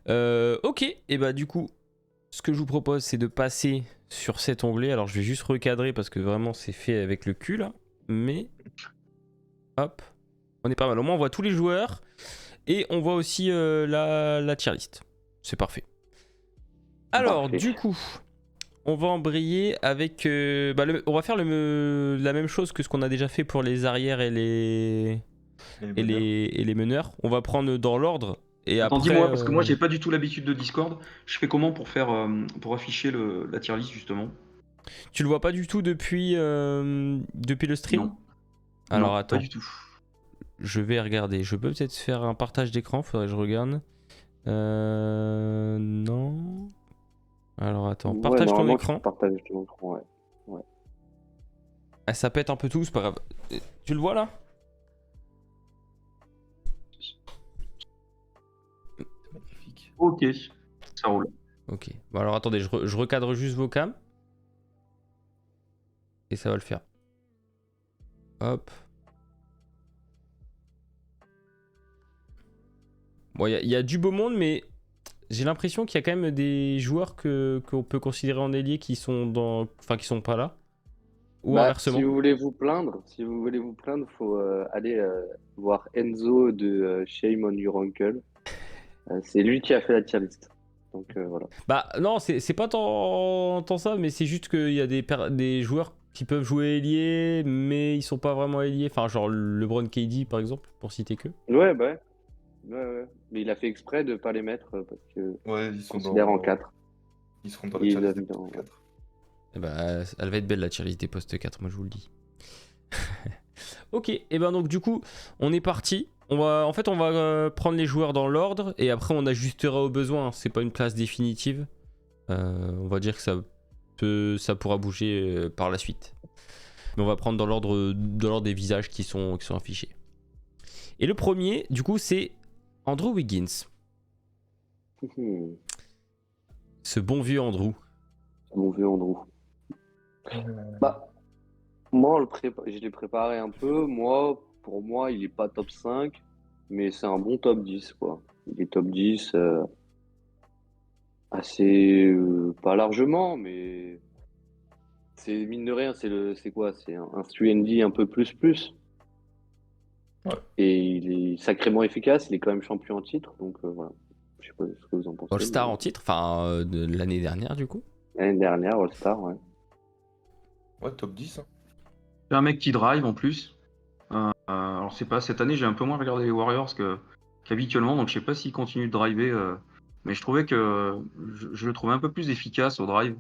Ok, et bah du coup, ce que je vous propose, c'est de passer sur cet onglet. Alors, je vais juste recadrer parce que vraiment, c'est fait avec le cul là. Mais, hop, on est pas mal. Au moins, on voit tous les joueurs et on voit aussi la tier list. C'est parfait. Alors, Parfait. du coup, on va embrayer avec. On va faire la même chose que ce qu'on a déjà fait pour les arrières et les Et les meneurs. et les meneurs. On va prendre dans l'ordre et Attends, après. dis-moi, parce que moi j'ai pas du tout l'habitude de Discord. Je fais comment pour faire pour afficher la tier list justement? Tu le vois pas du tout depuis le stream? Non. Alors Non, pas attends, du tout. je vais regarder. Je peux peut-être faire un partage d'écran, faudrait que je regarde. Non. Alors attends, Ouais, partage ton normalement, tu écran. peux partager ton écran, ouais. Ah, ça pète un peu tout, c'est pas grave. Tu le vois là? Magnifique. Ok, ça roule. Ok. Bon alors attendez, je recadre juste vos cams. Et ça va le faire. Hop. Bon, il y a du beau monde, mais j'ai l'impression qu'il y a quand même des joueurs qu'on peut considérer en ailier qui sont qui sont pas là. Ou Bah, si inversement. vous voulez vous plaindre, faut aller voir Enzo de Shame on Your Uncle. C'est lui qui a fait la tier list. Donc voilà. Bah non, c'est pas tant ça, mais c'est juste qu'il y a des joueurs qui peuvent jouer ailier, mais ils sont pas vraiment ailiers. Enfin, genre LeBron KD par exemple, pour citer que. Ouais, bah ouais. Ouais. Mais il a fait exprès de pas les mettre parce que Ouais, ils sont considère en dans. 4. Ils seront dans la Il tier les a list des mis dans... postes 4. Eh bah, elle va être belle la tier list des postes 4, moi je vous le dis. Ok, et ben donc du coup, on est parti. En fait, on va prendre les joueurs dans l'ordre et après on ajustera au besoin. C'est pas une place définitive. On va dire que ça pourra bouger par la suite. Mais on va prendre dans l'ordre des visages qui sont affichés. Et le premier, du coup, c'est Andrew Wiggins. Ce bon vieux Andrew. Mon vieux Andrew. Bah, moi, je l'ai préparé un peu. Pour moi, il est pas top 5, mais c'est un bon top 10, quoi. Il est top 10 assez, pas largement, mais c'est mine de rien, c'est quoi? C'est un 3&D un peu plus. Ouais. Et il est sacrément efficace. Il est quand même champion en titre, donc voilà. Je sais pas ce que vous en pensez. All-Star mais- en titre, enfin de l'année dernière du coup. L'année dernière, All-Star, ouais. Ouais, top 10. Hein. C'est un mec qui drive en plus. Alors c'est pas cette année, j'ai un peu moins regardé les Warriors qu'habituellement, donc je sais pas s'il continue de driver. Mais je trouvais que je le trouvais un peu plus efficace au drive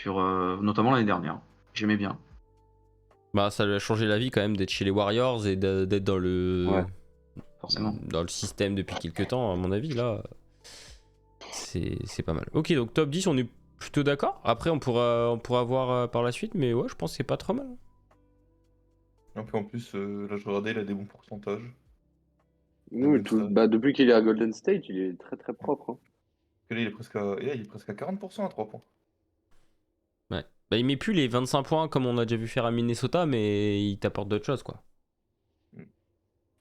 notamment l'année dernière. J'aimais bien. Bah ça lui a changé la vie quand même d'être chez les Warriors et d'être Ouais. Forcément. dans le système depuis quelques temps, à mon avis là. C'est pas mal. Ok, donc top 10, on est plutôt d'accord. Après, on pourra voir par la suite, mais ouais, je pense que c'est pas trop mal. Et puis en plus, là je regardais, il a des bons pourcentages. Oui, Même ça. bah, depuis qu'il est à Golden State, il est très très propre, hein. Et là, il est presque à 40% à 3 points. Ouais. Bah, il met plus les 25 points comme on a déjà vu faire à Minnesota, mais il t'apporte d'autres choses, quoi.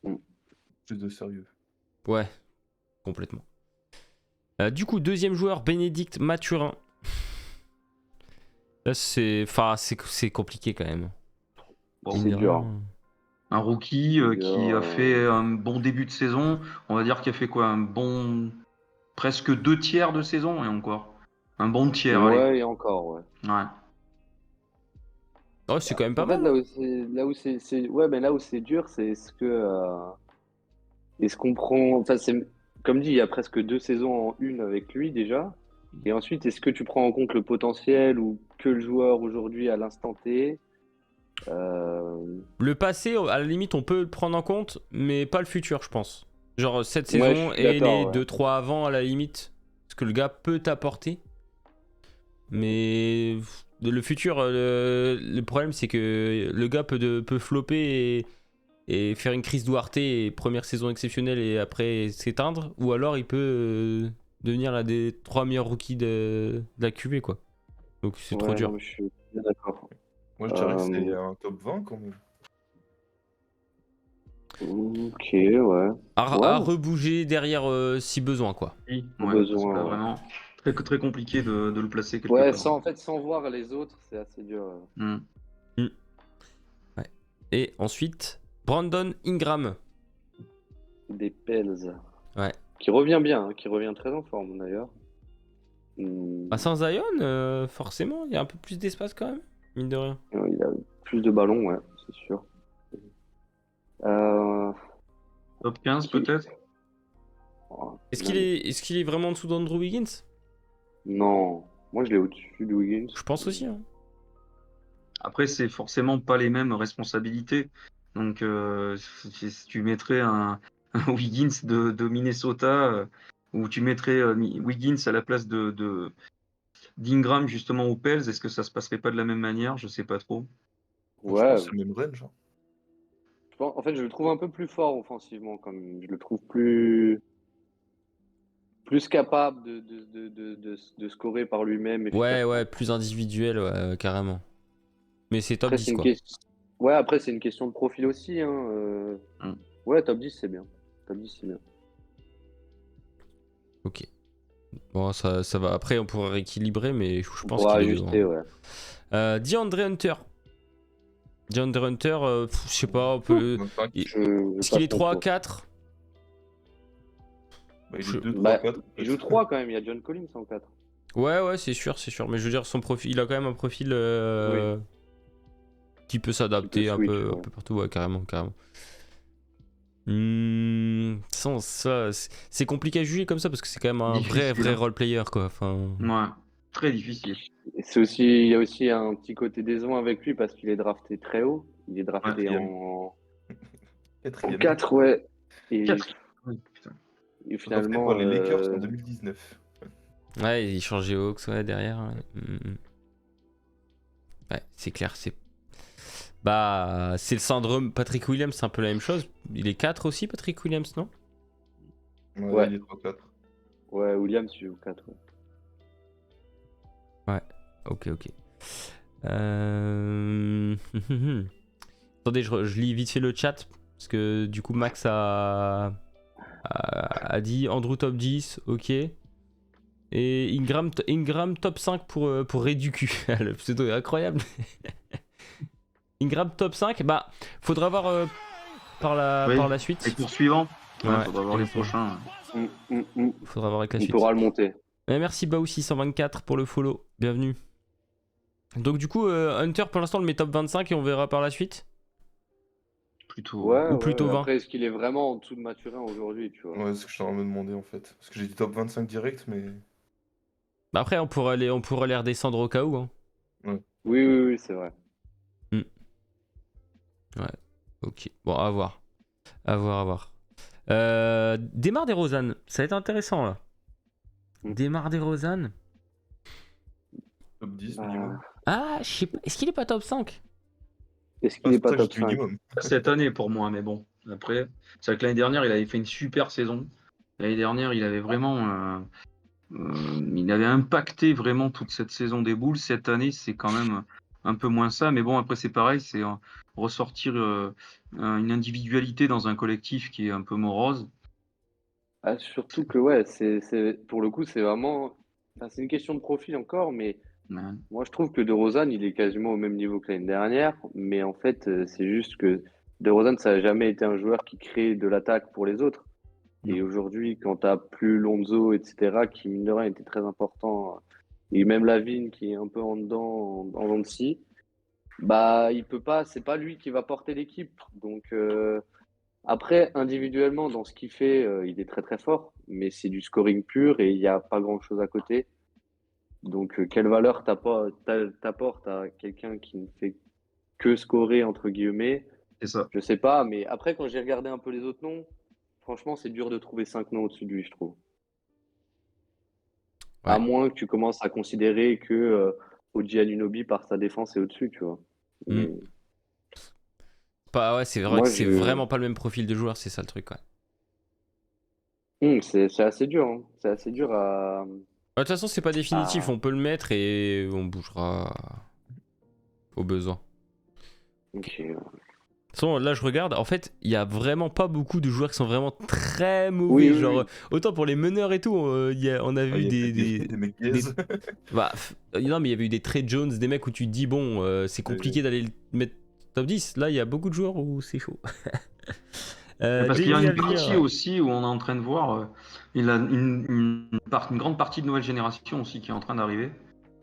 Plus de sérieux. Ouais, complètement. Du coup, deuxième joueur, Bénédicte Mathurin. Là, c'est compliqué quand même. Bon, C'est Mine de dur. rien. un rookie qui a fait un bon début de saison. On va dire qu'il a fait quoi? Un bon presque 2 tiers de saison et encore. Un bon tiers, allez. Ouais, et encore, ouais. Ouais. Ouais, c'est quand même pas En fait, mal. Hein. là où c'est dur, c'est est-ce qu'on prend, enfin, comme dit, il y a presque 2 saisons en une avec lui déjà. Et ensuite, est-ce que tu prends en compte le potentiel ou que le joueur aujourd'hui à l'instant T? Le passé, à la limite, on peut le prendre en compte, mais pas le futur, je pense. Genre cette Ouais, je saison suis et les d'accord, ouais. 2-3 avant, à la limite. Ce que le gars peut t'apporter. Mais le futur, le problème, c'est que le gars peut flopper et faire une crise Duarte et première saison exceptionnelle et après s'éteindre. Ou alors il peut devenir l'un des 3 meilleurs rookies de la QV, quoi. Donc c'est trop Ouais, non, dur. mais je suis bien d'accord. Moi je dirais que c'est Euh, un top 20 quand même. Ok, ouais. À Ouais, rebouger derrière si besoin, quoi. Oui, au ouais, besoin, parce que là, ouais. vraiment, très compliqué de le placer quelque Ouais, part. en fait, sans voir les autres, c'est assez dur. Hmm. Ouais. Et ensuite, Brandon Ingram. Des Pels. Ouais. Qui revient bien, hein, qui revient très en forme d'ailleurs. Hmm, Bah, sans Zion, forcément, il y a un peu plus d'espace quand même, mine de rien. il a plus de ballons, ouais, c'est sûr. Euh, Top 15 qui- peut-être? oh, Est-ce qu'il est vraiment en dessous d'Andrew Wiggins? non, moi je l'ai au-dessus de Wiggins. Je pense aussi, hein. Après, c'est forcément pas les mêmes responsabilités. Donc, si tu mettrais un Wiggins de Minnesota, ou tu mettrais Wiggins à la place d'Ingram justement aux Pels, est-ce que ça se passerait pas de la même manière? Je sais pas trop. Je pense Ouais, que c'est le même range. Hein. en fait, je le trouve un peu plus fort offensivement, quand même. Je le trouve plus capable de scorer par lui-même Ouais, efficacement. ouais, plus individuel, ouais, carrément. Mais c'est top Après, c'est 10, une quoi. question. Ouais, après, c'est une question de profil aussi, hein. Hmm. Ouais, top 10, c'est bien. Top 10, c'est bien. Ok. Bon, ça va. Après, on pourra rééquilibrer, mais je On pense pourra qu'il est devant. ajuster, ouais. DeAndre Hunter. DeAndre Hunter, je sais pas, on peut... 25. Je Est-ce qu'il passe est mon 3 à tour. 4? Bah, il est Je- 2, 3, Bah, 4. il joue 3 quand même, il y a John Collins en 4. Ouais, ouais, c'est sûr, c'est sûr. Mais je veux dire, son profil, il a quand même un profil Oui, qui peut qui peut s'adapter switch, un ouais. peu partout, ouais, carrément, carrément. Sans ça, c'est compliqué à juger comme ça parce que c'est quand même un Difficile, vrai hein. role player, quoi. Enfin, Ouais, très difficile. Et c'est aussi, il y a aussi un petit côté décevant avec lui parce qu'il est drafté très haut. Il est drafté Quatrième. en Quatrième. 4, ouais. Et, Quatrième. Oui, putain. et Drafté finalement, par les Lakers en 2019. ouais, il change Hawks, ouais, derrière. Ouais, Ouais, c'est clair, c'est. Bah, c'est le syndrome Patrick Williams, c'est un peu la même chose. Il est 4 aussi, Patrick Williams, non? Ouais, ouais, il est 3, 4. ouais, Williams, il joue 4. Ouais. Ouais, ok, ok. Euh... Attendez, je lis vite fait le chat. Parce que du coup, Max a dit Andrew top 10, ok. Et Ingram top 5 pour Reducu. Le pseudo est incroyable. Ingram top 5, bah, faudra voir Oui, par la les suite. tours suivants. Ouais, Ouais, faudra voir les prochains. faudra voir avec la Il suite. pourra le monter. Merci Bao624 pour le follow, bienvenue. Donc du coup, Hunter pour l'instant le met top 25 et on verra par la suite. Plutôt. Ouais, Ou plutôt ouais. 20. Après, est-ce qu'il est vraiment en dessous de Mathurin aujourd'hui, tu vois? Ouais, c'est ce que je suis en train de me demander en fait. Parce que j'ai dit top 25 direct, mais. Bah après, on pourrait les redescendre au cas où. Hein. Ouais. Oui, oui, oui, c'est vrai. Ouais, ok. Bon, à voir. À voir, à voir. Démarre des Rosanne, ça va être intéressant là. Mm. Démarre des Rosanne. Top 10 minimum. Bah, Ah, je sais pas. Est-ce qu'il est pas top 5? est-ce qu'il Ah, n'est c'est pour pas ça que j'ai top dit 5? minimum. Cette année pour moi, mais bon. Après, c'est vrai que l'année dernière, il avait fait une super saison. L'année dernière, il avait vraiment. Il avait impacté vraiment toute cette saison des Bulls. Cette année, c'est quand même un peu moins ça. Mais bon, après, c'est pareil, c'est ressortir une individualité dans un collectif qui est un peu morose. Ah, surtout que, ouais, pour le coup, c'est vraiment. Enfin, c'est une question de profil encore, mais Mais, moi, je trouve que DeRozan, il est quasiment au même niveau que l'année dernière. Mais en fait, c'est juste que DeRozan, ça n'a jamais été un joueur qui crée de l'attaque pour les autres. Et non. aujourd'hui, quand tu n'as plus Lonzo, etc., qui, mine de rien, était très important, et même Lavine, qui est un peu en dedans, en dents de scie, bah, il peut pas, c'est pas lui qui va porter l'équipe. Donc, après, individuellement, dans ce qu'il fait, il est très très fort, mais c'est du scoring pur et il n'y a pas grand-chose à côté. Donc, quelle valeur t'apporte à quelqu'un qui ne fait que scorer, entre guillemets? C'est ça. Je sais pas, mais après, quand j'ai regardé un peu les autres noms, franchement, c'est dur de trouver 5 noms au-dessus de lui, je trouve. À Ouais. moins que tu commences à considérer que OG Anunoby, par sa défense, est au-dessus, tu vois. Hmm. Mais Pas, ouais, c'est vrai que moi, c'est vraiment pas le même profil de joueur, c'est ça le truc, ouais. C'est assez dur, hein. C'est assez dur à. De toute façon, c'est pas définitif, à... on peut le mettre et on bougera au besoin. Ok. Ok. Là, je regarde. En fait, il y a vraiment pas beaucoup de joueurs qui sont vraiment très mauvais. Oui, Genre, oui. autant pour les meneurs et tout, on a vu Il y a des, des mecs des- gaze. Bah, non, mais il y avait eu des Trey Jones, des mecs où tu te dis, bon, c'est compliqué d'aller le mettre top 10. Là, il y a beaucoup de joueurs où c'est chaud. Mais parce qu'il y a Denis une Avenir. partie aussi où on est en train de voir, il a une grande partie de nouvelle génération aussi qui est en train d'arriver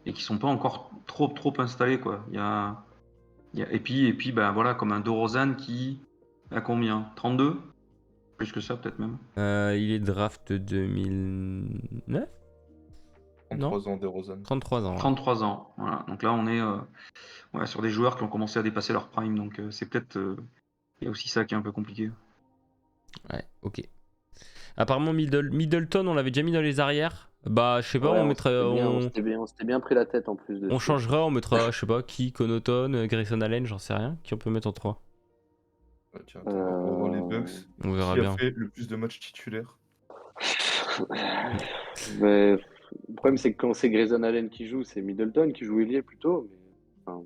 et qui sont pas encore trop installés, quoi. Et puis ben voilà, comme un DeRozan qui a combien? 32? Plus que ça peut-être même. Il est draft 2009. 33 ans de Rosanne. 33 ans. Ouais. 33 ans. Voilà. Donc là on est ouais, sur des joueurs qui ont commencé à dépasser leur prime, donc c'est peut-être il y a aussi ça qui est un peu compliqué. Ouais, ok. Apparemment, Middleton, on l'avait déjà mis dans les arrières. Bah, je sais pas, Ouais, on mettrait. on s'était bien pris la tête en plus de On changera, on mettra, je sais pas, qui, Connaughton, Grayson Allen, j'en sais rien. Qui on peut mettre en 3. Ah, tiens, attends, on va voir les Bucks. On verra Qui bien. a fait le plus de matchs titulaires? Mais le problème, c'est que quand c'est Grayson Allen qui joue, c'est Middleton qui joue ailier plutôt. Mais, enfin,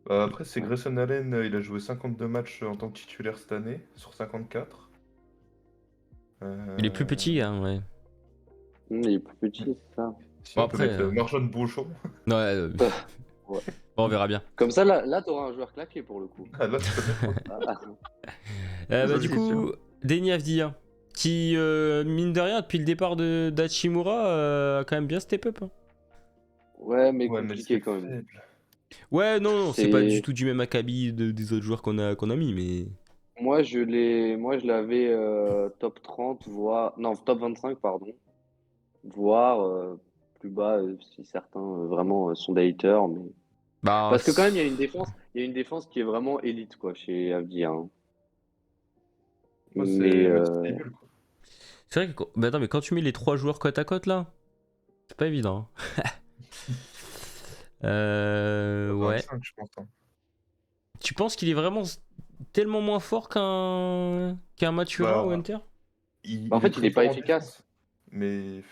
Bah, après, c'est Grayson Allen, il a joué 52 matchs en tant que titulaire cette année, sur 54. Il est plus petit, hein, ouais. il est plus petit, c'est ça. Si Bon, on peut après, mettre Marjon Beauchamp. Ouais, Ouais. bon, on verra bien. Comme ça, là t'auras un joueur claqué pour le coup. Ah, là, tu peux mettre- Ah, Bah, Ça, du c'est coup, sûr. Denis Avdia, qui, mine de rien, depuis le départ d'Hachimura, a quand même bien step up. Hein. ouais, mais Ouais, mais compliqué c'est quand même. faible. Ouais, non, c'est pas C'est- du tout du même acabit des autres joueurs qu'on a mis, mais. Moi, je l'avais top 30, voire. Non, top 25, pardon. Voire plus bas si certains vraiment sont des haters. Mais... Bah, Parce que quand même, il y a une défense qui est vraiment élite, quoi, chez Avdia. Hein. Moi, c'est Mais Matisse Thybulle, quoi. c'est vrai que. Bah, attends, mais quand tu mets les 3 joueurs côte à côte là, c'est pas évident. Hein. Ouais. 25, je pense. Hein. Tu penses qu'il est vraiment tellement moins fort qu'un Mathura Bah, ou Hunter? En fait, il très est pas fort en efficace. défense. Mais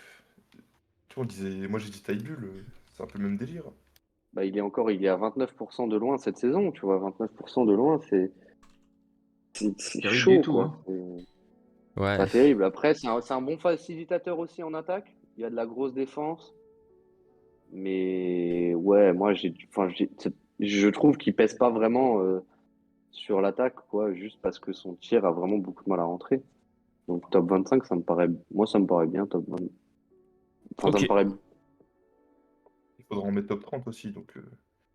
tu vois, moi j'ai dit Thybulle, c'est un peu le même délire. Bah, il est à 29% de loin cette saison, tu vois. 29% de loin, c'est Terrible chaud, du tout, quoi. hein. C'est Ouais. pas terrible. Après, c'est un bon facilitateur aussi en attaque. Il y a de la grosse défense. Mais ouais, je trouve qu'il pèse pas vraiment sur l'attaque, quoi, juste parce que son tir a vraiment beaucoup de mal à rentrer. Donc top 25, ça me paraît bien, top 20. Enfin, ça Ok. me paraît. Il faudra en mettre top 30 aussi. Donc,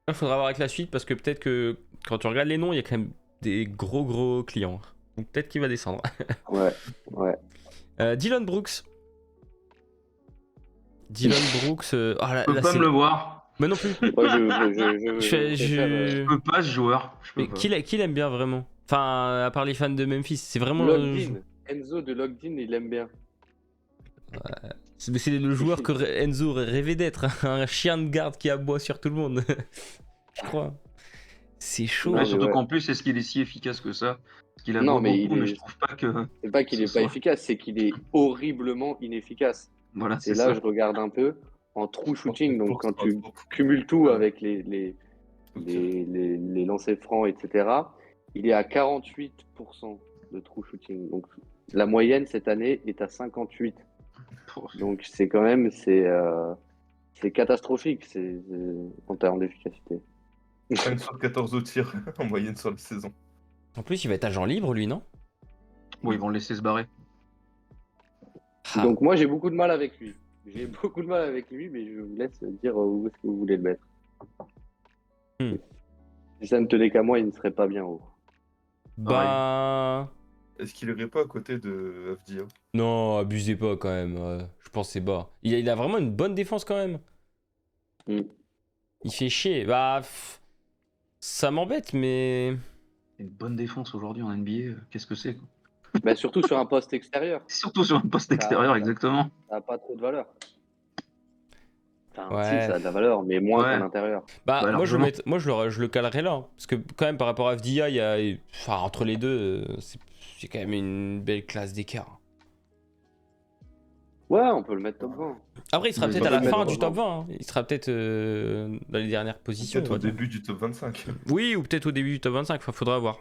Il faudra voir avec la suite parce que peut-être que quand tu regardes les noms, il y a quand même des gros clients. Donc peut-être qu'il va descendre. Ouais, ouais. Dylan Brooks. Dylan Brooks. Oh, là, Je peux là, pas c'est- me le voir. Mais non plus. Moi, Je- Je peux pas ce joueur. Je peux Mais pas. qui l'aime bien vraiment? Enfin, à part les fans de Memphis, c'est vraiment. Logged in. Enzo de Logged in, il aime bien. C'est le joueur que Enzo aurait rêvé d'être. Un chien de garde qui aboie sur tout le monde. Je crois. C'est chaud. Ouais, mais surtout ouais. qu'en plus, est-ce qu'il est si efficace que ça? Parce qu'il Non, aboie mais beaucoup, il mais est- je trouve pas que. C'est pas qu'il est Ce pas soir. efficace, c'est qu'il est horriblement inefficace. Voilà, Et c'est là, ça. je regarde un peu en true shooting, donc Brooks, quand pas tu trop. cumules tout Ouais. avec les lancers francs, etc., il est à 48% de true shooting. Donc la moyenne cette année est à 58. Donc c'est quand même c'est catastrophique en termes d'efficacité. 5 sur 14 au tir en moyenne sur la saison. En plus, il va être agent libre, lui, non? Bon, ils vont le laisser se barrer. Ah. Donc moi j'ai beaucoup de mal avec lui. J'ai beaucoup de mal avec lui, mais je vous laisse dire où est-ce que vous voulez le mettre. Hmm. Si ça ne tenait qu'à moi, il ne serait pas bien haut. Bah. Est-ce qu'il irait pas à côté de Avdia? Non, abusez pas quand même. Je pense que c'est bas. Il a vraiment une bonne défense quand même. Mm. Il fait chier. Bah. Ça m'embête, mais. Une bonne défense aujourd'hui en NBA, qu'est-ce que c'est, quoi? Bah, surtout sur un poste extérieur, Surtout sur un poste extérieur, exactement. ça n'a pas trop de valeur. Enfin, Ouais. si, ça a de la valeur, mais moins Ouais. qu'en intérieur. Bah, Bah, moi, largement. je le calerais là. Hein. Parce que, quand même, par rapport à FDIA, il y a. Enfin, entre les deux, c'est quand même une belle classe d'écart. Ouais, on peut le mettre top 20. Après, il sera Mais peut-être ça à la peut le fin mettre du au top 20. Hein. Il sera peut-être dans les dernières positions. Peut-être on au va dire. début du top 25. Oui, ou peut-être au début du top 25. Enfin, faudra voir.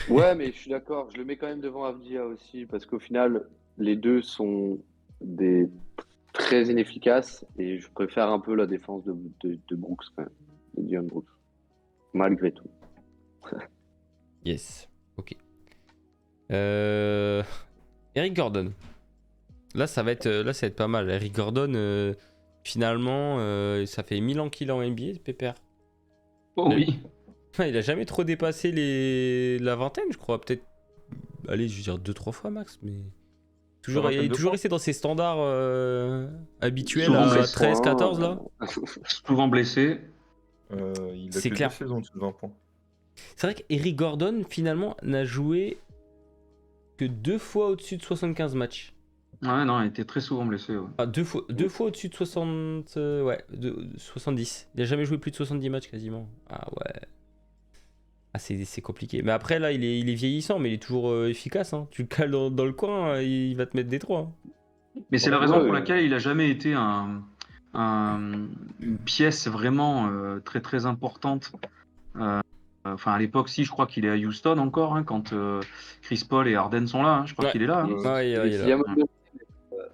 Ouais, mais je suis d'accord. Je le mets quand même devant Avdia aussi parce qu'au final, les deux sont des très inefficaces et je préfère un peu la défense de Brooks quand même, de Dion Brooks, malgré tout. Yes. Ok. Eric Gordon. Là, ça va être pas mal. Eric Gordon, finalement, ça fait 1000 ans qu'il est en NBA, ce pépère. Oh oui. Il a jamais trop dépassé la vingtaine, je crois. Peut-être, allez, je veux dire 2-3 fois max, mais. Sur Il vingtaine est de toujours points. resté dans ses standards habituels Souvent à blessé. 13-14 là. Souvent blessé. Il a C'est que clair. 2 saisons de 20 points. C'est vrai qu'Eric Gordon, finalement, n'a joué que 2 fois au-dessus de 75 matchs. Ouais, non, il était très souvent blessé. Ouais. Ah, deux fois au-dessus de 60. Ouais, 70. Il a jamais joué plus de 70 matchs quasiment. Ah ouais. Ah, c'est compliqué. Mais après, là, il est vieillissant, mais il est toujours efficace. Hein. Tu le cales dans le coin, il va te mettre des 3. Mais c'est la Ouais, raison pour ouais. laquelle il a jamais été une pièce vraiment très très importante. Enfin, à l'époque, si, je crois qu'il est à Houston encore, hein, quand Chris Paul et Harden sont là. Hein, je crois Ouais. qu'il est là. Hein. Ouais, Il est il est là. sixième Mm.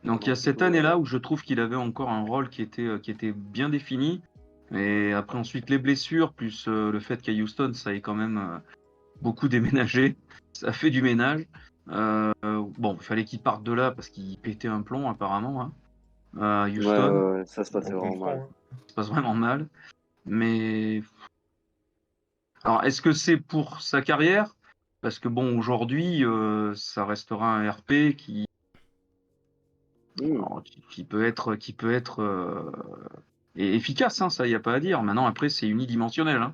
Donc il y a cette année-là où je trouve qu'il avait encore un rôle qui était bien défini. Et après, ensuite, les blessures, plus le fait qu'à Houston, ça ait quand même beaucoup déménagé. Ça fait du ménage. Bon, il fallait qu'il parte de là parce qu'il pétait un plomb, apparemment, hein, à Ouais, Houston. ouais, ouais, ça se passait On vraiment mal. comprend. Hein. Ça se passe vraiment mal. Mais alors, est-ce que c'est pour sa carrière? Parce que bon, aujourd'hui, ça restera un RP Hmm. alors, qui peut être efficace, hein, ça, il n'y a pas à dire. Maintenant, après, c'est unidimensionnel. Hein,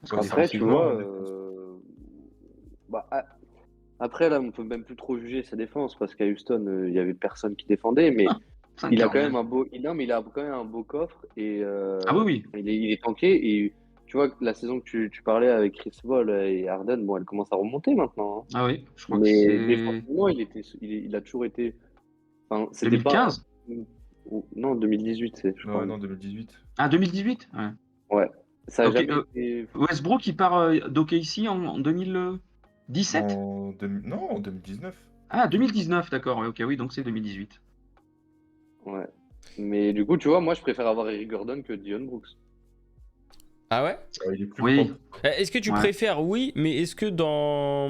parce que Bah, Après, tu offensivement, vois, en défense. bah, après là, on peut même plus trop juger sa défense parce qu'à Houston, il y avait personne qui défendait, mais C'est un il a quand même carnage. un beau, non, mais il a quand même un beau coffre et Ah oui, oui. il est tanké et tu vois que la saison que tu parlais avec Chris Paul et Harden, bon, elle commence à remonter maintenant. Hein. Ah oui, je crois que Mais c'est défensivement, il a toujours été, enfin, c'était pas, 2015. non, 2018, je crois. Ouais, non, 2018. Ah, 2018? Ouais. Ouais, ça a Ok, jamais été. Westbrook, il part d'OKC en 2017? Non, en 2019. Ah, 2019, d'accord. Ouais, ok, oui, donc c'est 2018. Ouais. Mais du coup, tu vois, moi, je préfère avoir Eric Gordon que Dion Brooks. Ah ouais. Il est plus Oui, propre. Est-ce que tu ouais. préfères? Oui, mais est-ce que dans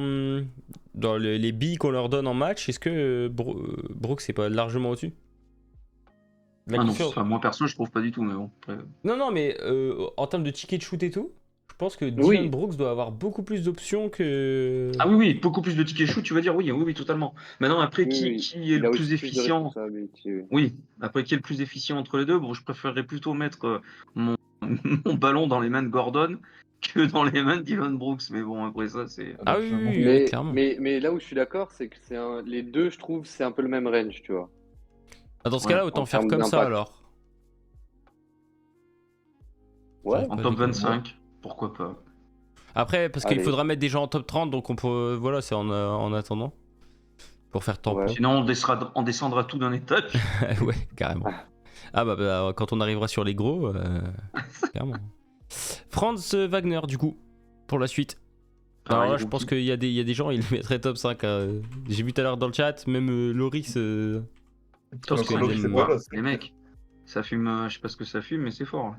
les billes qu'on leur donne en match, est-ce que Brooks c'est pas largement au-dessus? La Ah non, confiance. enfin, moi perso, je trouve pas du tout, mais bon. Après... Non, non, mais en termes de tickets de shoot et tout, je pense que Dylan Oui, Brooks doit avoir beaucoup plus d'options que. Ah oui, oui, beaucoup plus de tickets shoot, tu vas dire oui, oui, oui, totalement. Maintenant, après, oui, oui. qui est Il le a plus aussi plus de efficient? responsabilités. Oui. Oui, après, qui est le plus efficient entre les deux? Bon, je préférerais plutôt mettre mon, mon ballon dans les mains de Gordon que dans les mains de Dylan Brooks. Mais bon, après ça, c'est. Ah oui, oui, Largement. oui, oui, clairement. Mais là où je suis d'accord, c'est que les deux, je trouve, c'est un peu le même range, tu vois, Ah, dans ce Ouais. cas-là, en autant faire termes comme ça d'impact. alors. Ouais, J'arrive En pas à top déconner. 25, pourquoi pas? Après, parce qu'il allez, faudra mettre des gens en top 30, donc on peut. Voilà, c'est en attendant. Pour faire tampon. ouais. Sinon, on descendra tout d'un étage. Ouais, carrément. Ah bah, quand on arrivera sur les gros, clairement. Franz Wagner, du coup, pour la suite. Alors Pareil, là, je pense rookie. qu'il y a des gens, ils le mettraient top 5. Hein. J'ai vu tout à l'heure dans le chat, même Loris. Top pense Quand qu'il 5, Loris aime. est pas là, c'est les mecs, ça fume, je sais pas ce que ça fume, mais c'est fort.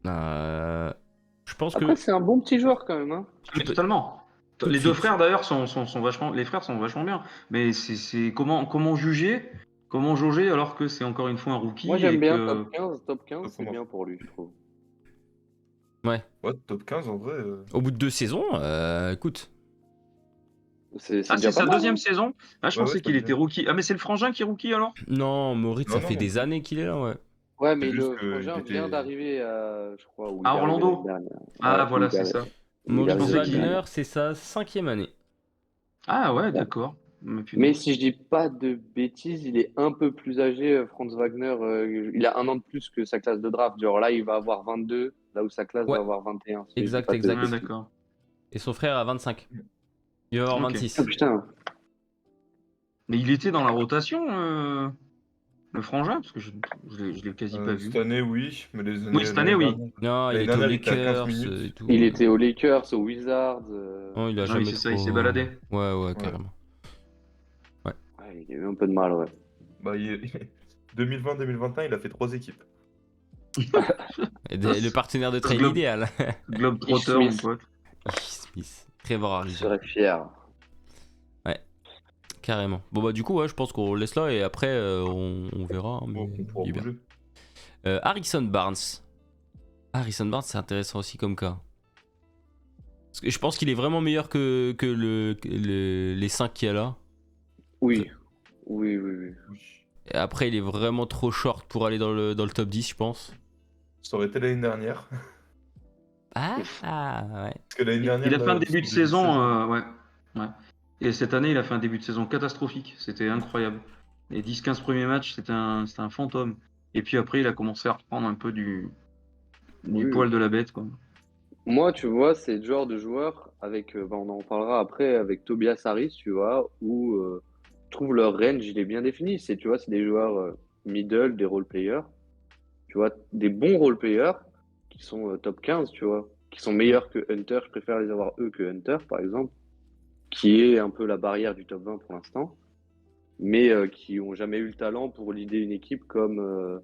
Je pense Après, que. c'est un bon petit joueur quand même. Hein. Mais totalement. Tout de Les deux suite. frères d'ailleurs sont vachement, les frères sont vachement bien. Mais c'est comment juger, comment jauger alors que c'est encore une fois un Moi, rookie j'aime et bien que top 15, c'est bien pour lui, je trouve. Ouais. Ouais, top 15 en vrai. Au bout de 2 saisons, écoute. C'est ah déjà c'est pas sa mal. deuxième Hein. saison. Ah je Ouais, ouais, pensais c'est pas qu'il était deuxième. rookie. Ah mais c'est le frangin qui est rookie alors? Non, Moritz, ça Non, fait non, des années qu'il est là, ouais. Ouais, c'est mais juste le qu'il frangin vient était. d'arriver, je crois, où À il est arrivé l'année Orlando. dernière. Ah Ouais, voilà c'est ça. où il est Maurice arrivé pensais l'année qu'il. Wagner, dernière. c'est sa 5e année. Ah ouais Ouais. d'accord. Mais Mais punaise. si je dis pas de bêtises, il est un peu plus âgé, Franz Wagner. Il a un an de plus que sa classe de draft. Genre là, il va avoir 22, là où sa classe Ouais, va avoir 21, si je dis exact, pas de Ah exact. bêtises. d'accord. Et son frère a 25. Il va avoir Ok. Ah 26. putain. Mais il était dans la rotation Le frangin, parce que je l'ai quasi pas vu. Cette année, oui, mais les années. Oui, cette année, oui. Non, il L'année était aux dernière, il était à 15 Lakers minutes. et tout. Il était aux Lakers, aux Wizards. Non, il a Ah oui, jamais c'est trop. ça, il s'est baladé. Ouais, carrément. Ouais, il a eu un peu de mal, ouais. Bah, 2020-2021, il a fait 3 équipes. Et le partenaire de trade Globe- idéal. Globetrotter, mon Smith. pote. Smith. Trevor Je Ariza. serais fier. Carrément. Bon bah du coup ouais je pense qu'on le laisse là et après on verra. Hein, mais Bon, on pourra il est bien. bouger. Harrison Barnes. Harrison Barnes c'est intéressant aussi comme cas. Parce que je pense qu'il est vraiment meilleur que les 5 qu'il y a là. Oui. Oui. Oui. Et après il est vraiment trop short pour aller dans le top 10 je pense. Ça aurait été l'année dernière. Ah ouais. Parce que l'année dernière. Il a fait là, un début de son saison, ouais. Et cette année, il a fait un début de saison catastrophique. C'était incroyable. Les 10-15 premiers matchs, c'était un fantôme. Et puis après, il a commencé à reprendre un peu du Oui. poil de la bête, quoi. Moi, tu vois, c'est le genre de joueur avec, on en parlera après avec Tobias Harris, tu vois, où je trouve leur range, il est bien défini. C'est, tu vois, c'est des joueurs middle, des role players, tu vois, des bons role players qui sont top 15, tu vois, qui sont meilleurs que Hunter. Je préfère les avoir eux que Hunter, par exemple, qui est un peu la barrière du top 20 pour l'instant, mais qui ont jamais eu le talent pour leader une équipe comme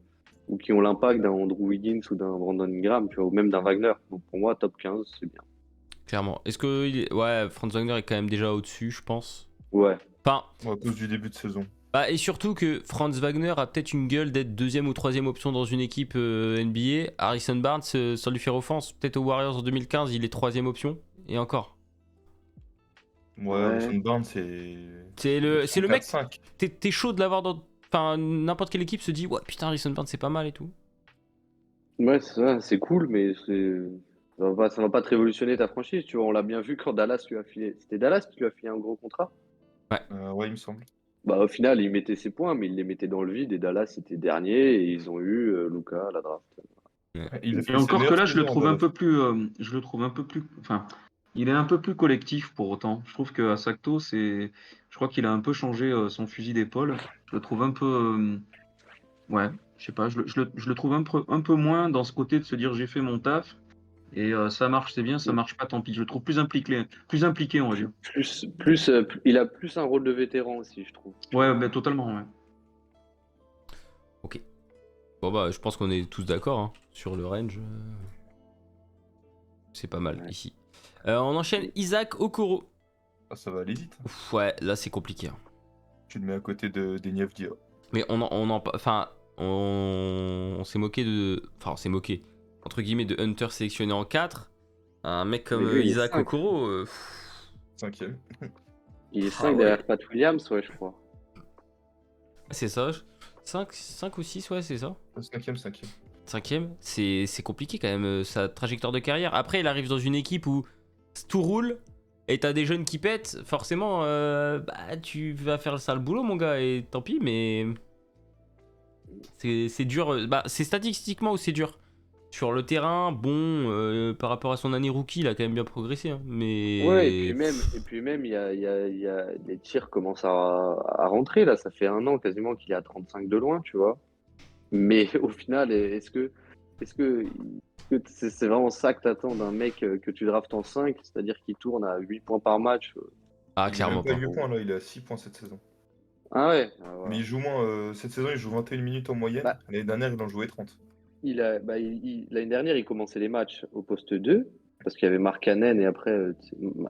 ou qui ont l'impact d'un Andrew Wiggins ou d'un Brandon Ingram, tu vois, ou même d'un Wagner. Donc pour moi, top 15, c'est bien. Clairement. Est-ce que ouais Franz Wagner est quand même déjà au-dessus je pense. Ouais. Enfin. À cause du début de saison. Bah et surtout que Franz Wagner a peut-être une gueule d'être deuxième ou troisième option dans une équipe NBA. Harrison Barnes, sans lui faire offense, peut-être aux Warriors en 2015, il est troisième option. Et encore. Ouais, Ouais. Harrison Barnes, c'est. C'est le mec, 4-5. t'es chaud de l'avoir dans... Enfin, n'importe quelle équipe se dit, ouais putain, Harrison Barnes c'est pas mal et tout. Ouais, c'est ça, c'est cool, mais ça va pas te révolutionner ta franchise, tu vois. On l'a bien vu quand Dallas lui a filé. C'était Dallas qui lui a filé un gros contrat. Ouais, il me semble. Bah, au final, il mettait ses points, mais il les mettait dans le vide. Et Dallas était dernier, et ils ont eu Luka à la draft. Il a fait Et encore ses que là, meilleures je le saisons, trouve un Dallas. peu plus, enfin, il est un peu plus collectif pour autant. Je trouve qu'à Sacto, je crois qu'il a un peu changé son fusil d'épaule. Je le trouve un peu, ouais, je sais pas, je le trouve un peu moins dans ce côté de se dire j'ai fait mon taf et ça marche, c'est bien, ça marche pas, tant pis. Je le trouve plus impliqué, on va dire. Il a plus un rôle de vétéran aussi, je trouve. Ouais, ben, totalement, ouais. Ok. Bon bah je pense qu'on est tous d'accord hein, sur le range. C'est pas mal Ouais. ici. On enchaîne Isaac Okoro. Ah, ça va aller vite. Ouf, ouais, là c'est compliqué. Hein. Tu le mets à côté des Dia. Mais enfin, on s'est moqué de... Enfin, on s'est moqué, entre guillemets, de Hunter sélectionné en 4. Un mec comme Mais lui, il est Isaac 5. Okoro... 5e. Il est Ah 5 ouais. derrière Pat Williams, ouais, je crois. c'est ça 5 ou 6, ouais, c'est ça 5e. 5ème, c'est compliqué quand même, sa trajectoire de carrière. Après, il arrive dans une équipe où tout roule, et t'as des jeunes qui pètent, forcément, bah, tu vas faire le sale boulot, mon gars, et tant pis, mais... C'est dur, bah, c'est statistiquement où c'est dur. Sur le terrain, bon, par rapport à son année rookie, il a quand même bien progressé, hein, mais... Ouais, et puis même, les tirs commencent à rentrer, là. Ça fait un an quasiment qu'il est à 35 de loin, tu vois. Mais au final, est-ce que c'est vraiment ça que t'attends d'un mec que tu draftes en 5, c'est-à-dire qu'il tourne à 8 points par match? Ah, Il est clairement même pas pas. 8 points là, il est à 6 points cette saison. Ah ouais, Mais il joue moins. Cette saison, il joue 21 minutes en moyenne. Bah. L'année dernière, il en jouait 30. L'année dernière, il commençait les matchs au poste 2, parce qu'il y avait Markkanen et après,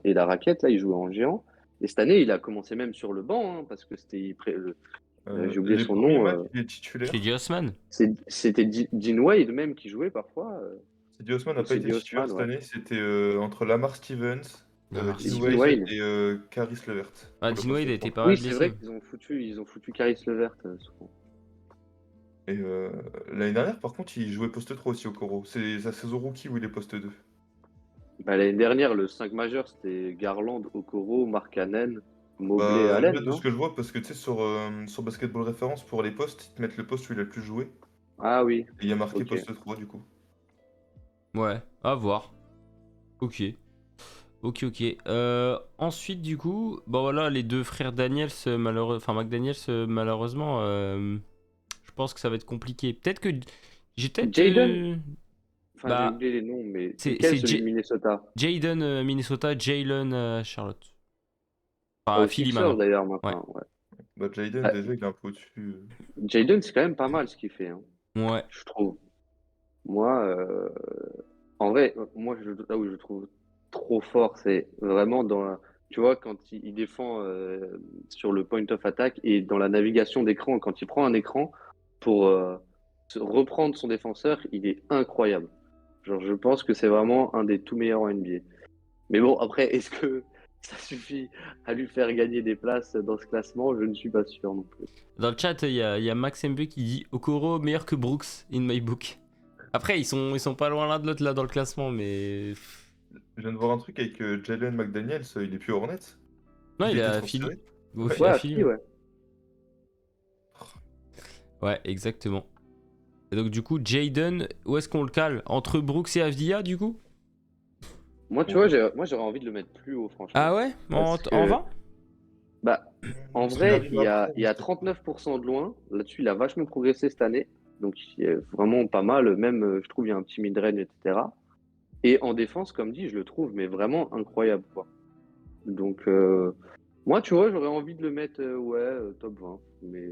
et la raquette, là, il jouait en géant. Et cette année, il a commencé même sur le banc, hein, parce que j'ai oublié Les son premiers nom. matchs, il est titulaire. Chez Osman. C'était Dean Wade même qui jouait parfois. Cedi Osman n'a ou pas Cedi été titulaire Osman, cette ouais. année. C'était entre Lamar Stevens, Lamar Dean Stevens. Wade et Caris Levert. Ah, Pour le Dean Wade poste a été 3. pas mal Oui, c'est vrai blessé. qu'ils ont foutu Caris Levert souvent. Et l'année dernière, par contre, il jouait poste 3 aussi au Coro. C'est sa saison rookie où il est poste 2. Bah, l'année dernière, le 5 majeur, c'était Garland, Okoro, Markkanen, Mobley, Bah, Allen, là, de non? ce que je vois, parce que tu sais, sur Basketball Référence, pour les postes, ils te mettent le poste où il a le plus joué. Ah oui, Et il y a marqué ok. poste 3 du coup. Ouais, à voir. Ok. Ensuite, du coup, bon voilà, les deux frères Daniels, McDaniels, malheureusement, je pense que ça va être compliqué. Peut-être que j'ai peut-être. Jaden Enfin, bah, j'ai oublié les noms, mais c'est c'est quel c'est celui de Ja- Minnesota? Jaden Minnesota, Jalen Charlotte. Enfin, Aux Philly Sixers maintenant. d'ailleurs Ouais. maintenant. Ouais. Bah, Jaden, Ah, déjà, il est un peu au-dessus. Jaden, c'est quand même pas mal ce qu'il fait, hein, Ouais. je trouve. Moi, en vrai, moi, là où je le trouve trop fort, c'est vraiment tu vois, quand il défend sur le point of attack et dans la navigation d'écran, quand il prend un écran pour reprendre son défenseur, il est incroyable. Genre, je pense que c'est vraiment un des tout meilleurs en NBA. Mais bon, après, est-ce que ça suffit à lui faire gagner des places dans ce classement? Je ne suis pas sûr non plus. Dans le chat, il y a Max MB qui dit Okoro meilleur que Brooks in my book. Après, ils sont pas loin l'un de l'autre là dans le classement, mais. Je viens de voir un truc avec Jalen McDaniels, il est plus Hornets. Non, il est était à Philly. transféré. À Ouais, à Philly. Philly, ouais. Ouais, exactement. Et donc, du coup, Jaden, où est-ce qu'on le cale? Entre Brooks et Avdia, du coup? Moi, tu vois, j'aurais envie de le mettre plus haut, franchement. Ah ouais? En Parce que, 20? bah, en Parce qu'il vrai, arrive après, il y a 39% de loin. Là-dessus, il a vachement progressé cette année. Donc, il est vraiment pas mal. Même, je trouve, il y a un petit mid-range, etc. Et en défense, comme dit, je le trouve, mais vraiment incroyable, quoi. Donc, moi, tu vois, j'aurais envie de le mettre, top 20. Mais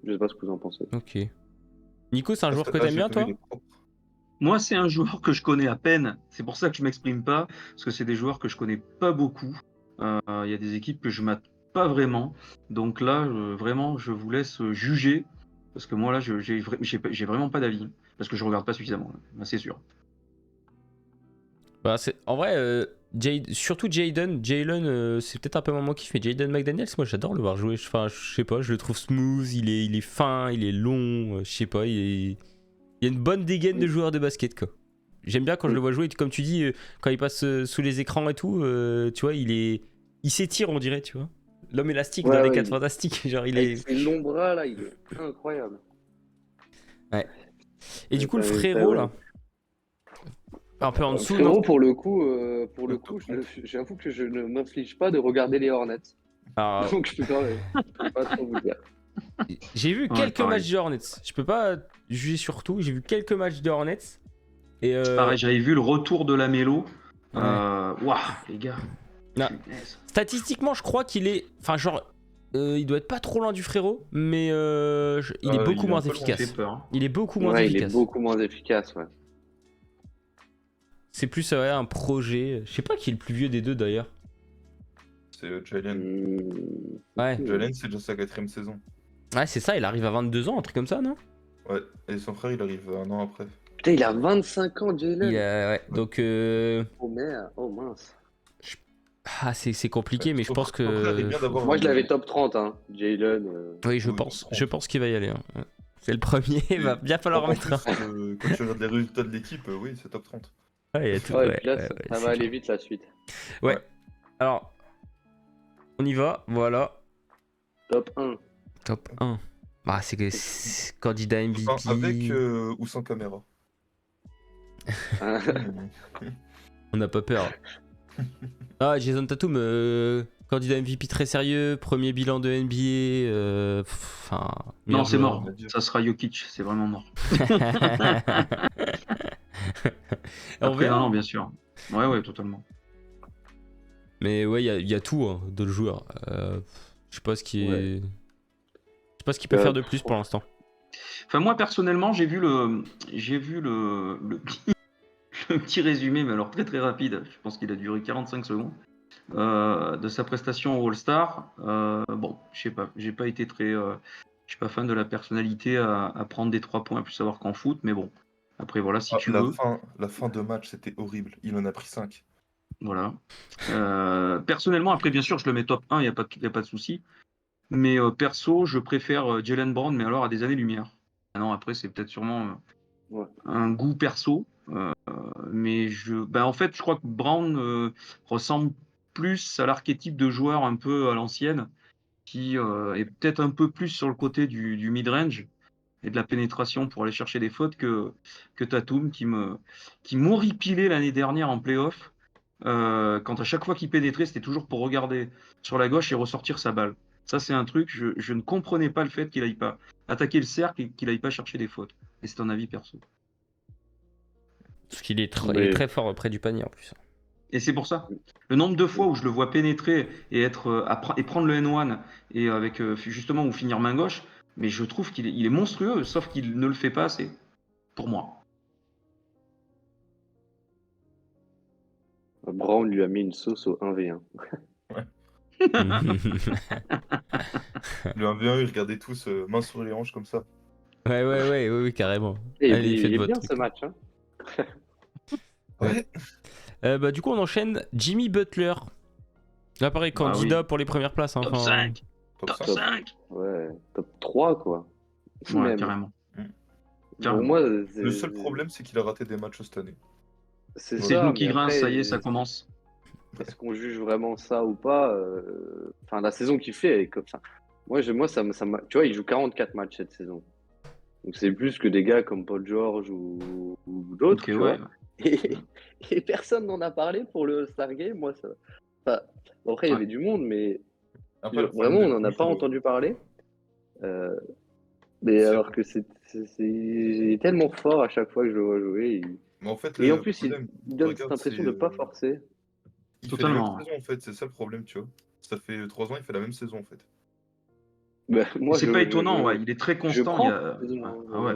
je sais pas ce que vous en pensez. Ok. Nico, c'est un joueur que Ah, t'aimes j'ai bien, pas vu toi? les propres. Moi, c'est un joueur que je connais à peine. C'est pour ça que je m'exprime pas, parce que c'est des joueurs que je connais pas beaucoup. Il y a des équipes que je mate pas vraiment. Donc là, vraiment, je vous laisse juger, parce que moi là, j'ai vraiment pas d'avis, parce que je regarde pas suffisamment. Là, c'est sûr. Bah, en vrai, surtout Jalen, c'est peut-être un peu mon kiff, mais Jaden McDaniels, moi j'adore le voir jouer. Enfin, je sais pas, je le trouve smooth, il est fin, il est long, je sais pas, il y a une bonne dégaine de joueur de basket, quoi. J'aime bien quand je le vois jouer, comme tu dis, quand il passe sous les écrans et tout, tu vois, il s'étire, on dirait, tu vois. L'homme élastique dans Ouais, les ouais, 4 fantastiques, genre il avec est. ses longs bras, là, il est incroyable. Ouais. Et du coup, le Ouais, frérot, ouais. là, un peu en dessous, Frérot, non? pour le coup, Top 30. j'avoue que je ne m'inflige pas de regarder les Hornets. Alors, Donc, je peux pas trop vous dire. j'ai vu Ouais, quelques pareil. matchs de Hornets. Je peux pas juger sur tout. J'ai vu quelques matchs de Hornets. Et Pareil, j'avais vu le retour de la Mélo. ouais. Waouh, les gars. Non. Punaise. Statistiquement, je crois qu'il est. Enfin, genre, il doit être pas trop loin du frérot, mais il est beaucoup Il est un moins peu loin. Ça fait efficace. peur. Il est beaucoup moins Ouais, il est efficace. beaucoup moins efficace, ouais. C'est plus ouais, un projet. Je sais pas qui est le plus vieux des deux d'ailleurs. C'est Jalen. Ouais. Jalen, c'est déjà sa 4ème saison. Ouais, c'est ça, il arrive à 22 ans, un truc comme ça, non? Ouais, et son frère, il arrive un an après. Putain, il a 25 ans, Jalen. Ouais, donc. Oh merde, oh mince. Ah, c'est compliqué, mais je pense Son frère est que. bien d'avoir Moi, un je l'avais niveau. top 30, hein. Jalen. Oui, je Oui, pense. top Je 30. pense qu'il va y aller. Hein. Ouais. C'est le premier, il va bien falloir En mettre plus, un. quand tu regardes les résultats de l'équipe, oui, c'est top 30. Ouais, il y a tout. Ouais, et Ouais, puis là, ouais, ça ouais, va c'est aller dur. vite la suite. Ouais. Ouais. Alors, on y va, voilà. Top 1. Top 1. Bah, c'est candidat MVP. Enfin, avec ou sans caméra. On n'a pas peur. Ah, Jason Tatum, candidat MVP très sérieux, premier bilan de NBA. Enfin, Non, c'est joueur. mort. Ça sera Jokic, c'est vraiment mort. On Après, verra. non, bien sûr. Ouais, totalement. Mais ouais, il y a tout hein, dans le joueur. Je sais pas ce qui est. Ouais. Je sais pas ce qu'il peut faire de plus pour l'instant. Enfin, moi, personnellement, j'ai vu le petit, le petit résumé, mais alors très très rapide. Je pense qu'il a duré 45 secondes. De sa prestation au All-Star. Bon, je sais pas, j'ai pas été très. Je suis pas fan de la personnalité à prendre des 3 points, à plus savoir qu'en foot, mais bon. Après, voilà, si tu veux. La fin de match, c'était horrible. Il en a pris 5. Voilà. Personnellement, après, bien sûr, je le mets top 1, il n'y a pas de souci. Mais perso, je préfère Jalen Brown, mais alors à des années-lumière. Ah non, après, c'est peut-être sûrement Ouais. un goût perso. Mais en fait, je crois que Brown ressemble plus à l'archétype de joueur un peu à l'ancienne, qui est peut-être un peu plus sur le côté du mid-range et de la pénétration pour aller chercher des fautes que Tatum, qui m'horripilait l'année dernière en playoff. Quand à chaque fois qu'il pénétrait, c'était toujours pour regarder sur la gauche et ressortir sa balle. Ça, c'est un truc, je ne comprenais pas le fait qu'il aille pas attaquer le cercle et qu'il aille pas chercher des fautes. Et c'est un avis perso. Parce qu'il est, il est Mais très fort près du panier en plus. Et c'est pour ça. Le nombre de fois où je le vois pénétrer et et prendre le N1 et avec justement ou finir main gauche, mais je trouve il est monstrueux, sauf qu'il ne le fait pas assez. Pour moi. Brown lui a mis une sauce au 1v1. Le 1v1, ils regardaient tous main sur les hanches comme ça. Ouais, carrément. Et Allez, il faites est votre bien truc. ce match. Hein. Ouais. Bah, du coup, on enchaîne Jimmy Butler. Là, pareil, Ah candidat oui. pour les premières places. Hein, Top enfin, 5. Top Top 5. 5. Ouais, top 3 quoi. Ouais, Même. carrément. Pour Carrément. moi, Le seul problème, c'est qu'il a raté des matchs cette année. c'est Ouais. C'est ça, nous qui mais grince, après, ça y est, ça commence. est-ce qu'on juge vraiment ça ou pas Enfin, la saison qu'il fait, elle est comme ça. Moi tu vois, il joue 44 matchs cette saison. Donc c'est plus que des gars comme Paul George ou d'autres, Ok, tu ouais. vois. Et personne n'en a parlé pour le All-Star Game, moi ça. Enfin, bon, après, il y Ouais. avait du monde, mais Après, le vraiment, problème on n'en a de pas Jimmy, entendu parler. Euh, mais c'est- alors que il est tellement fort à chaque fois que je le vois jouer. Mais en fait, Et en le plus, problème, il donne cette regarde, c'est impression de pas forcer. il fait les mêmes Totalement. saisons en fait, c'est ça le problème, tu vois. Ça fait 3 ans, il fait la même saison en fait. Ben, Et moi, c'est pas étonnant, ouais. Il est très je constant. prends. Ah ouais.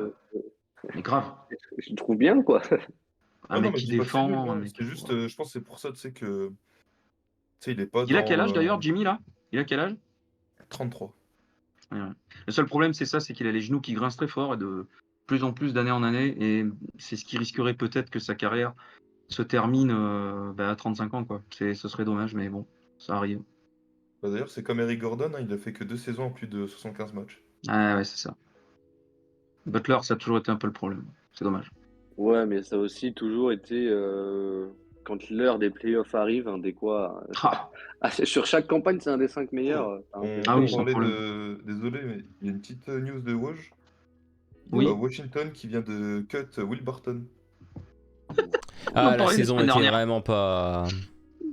Mais grave. Je le trouve bien, quoi. Un Ouais, non, mec mais qui je dis pas que c'est nul, défend, un hein. mec. C'est juste, je pense que c'est pour ça, tu sais, que tu sais, il est pas Il a quel âge dans d'ailleurs, Jimmy, là? Il a quel âge? 33. Ouais, ouais. Le seul problème, c'est ça, c'est qu'il a les genoux qui grincent très fort et de plus en plus d'année en année. Et c'est ce qui risquerait peut-être que sa carrière se termine à 35 ans, quoi. Ce serait dommage, mais bon, ça arrive. Bah, d'ailleurs, c'est comme Eric Gordon, hein, il a fait que 2 saisons en plus de 75 matchs. Ah ouais, c'est ça. Butler, ça a toujours été un peu le problème. C'est dommage. Ouais, mais ça a aussi toujours été, quand l'heure des playoffs arrive, un des quoi. Ah, Sur chaque campagne, c'est un des 5 meilleurs. Oh, T'as on Ah l'impression, peut oui, sans hein. parler problème. de... Désolé, mais il y a une petite news de Woj. Il y a Oui, Washington qui vient de cut Will Barton. on en Ah, la parlait la saison semaine était dernière. vraiment pas.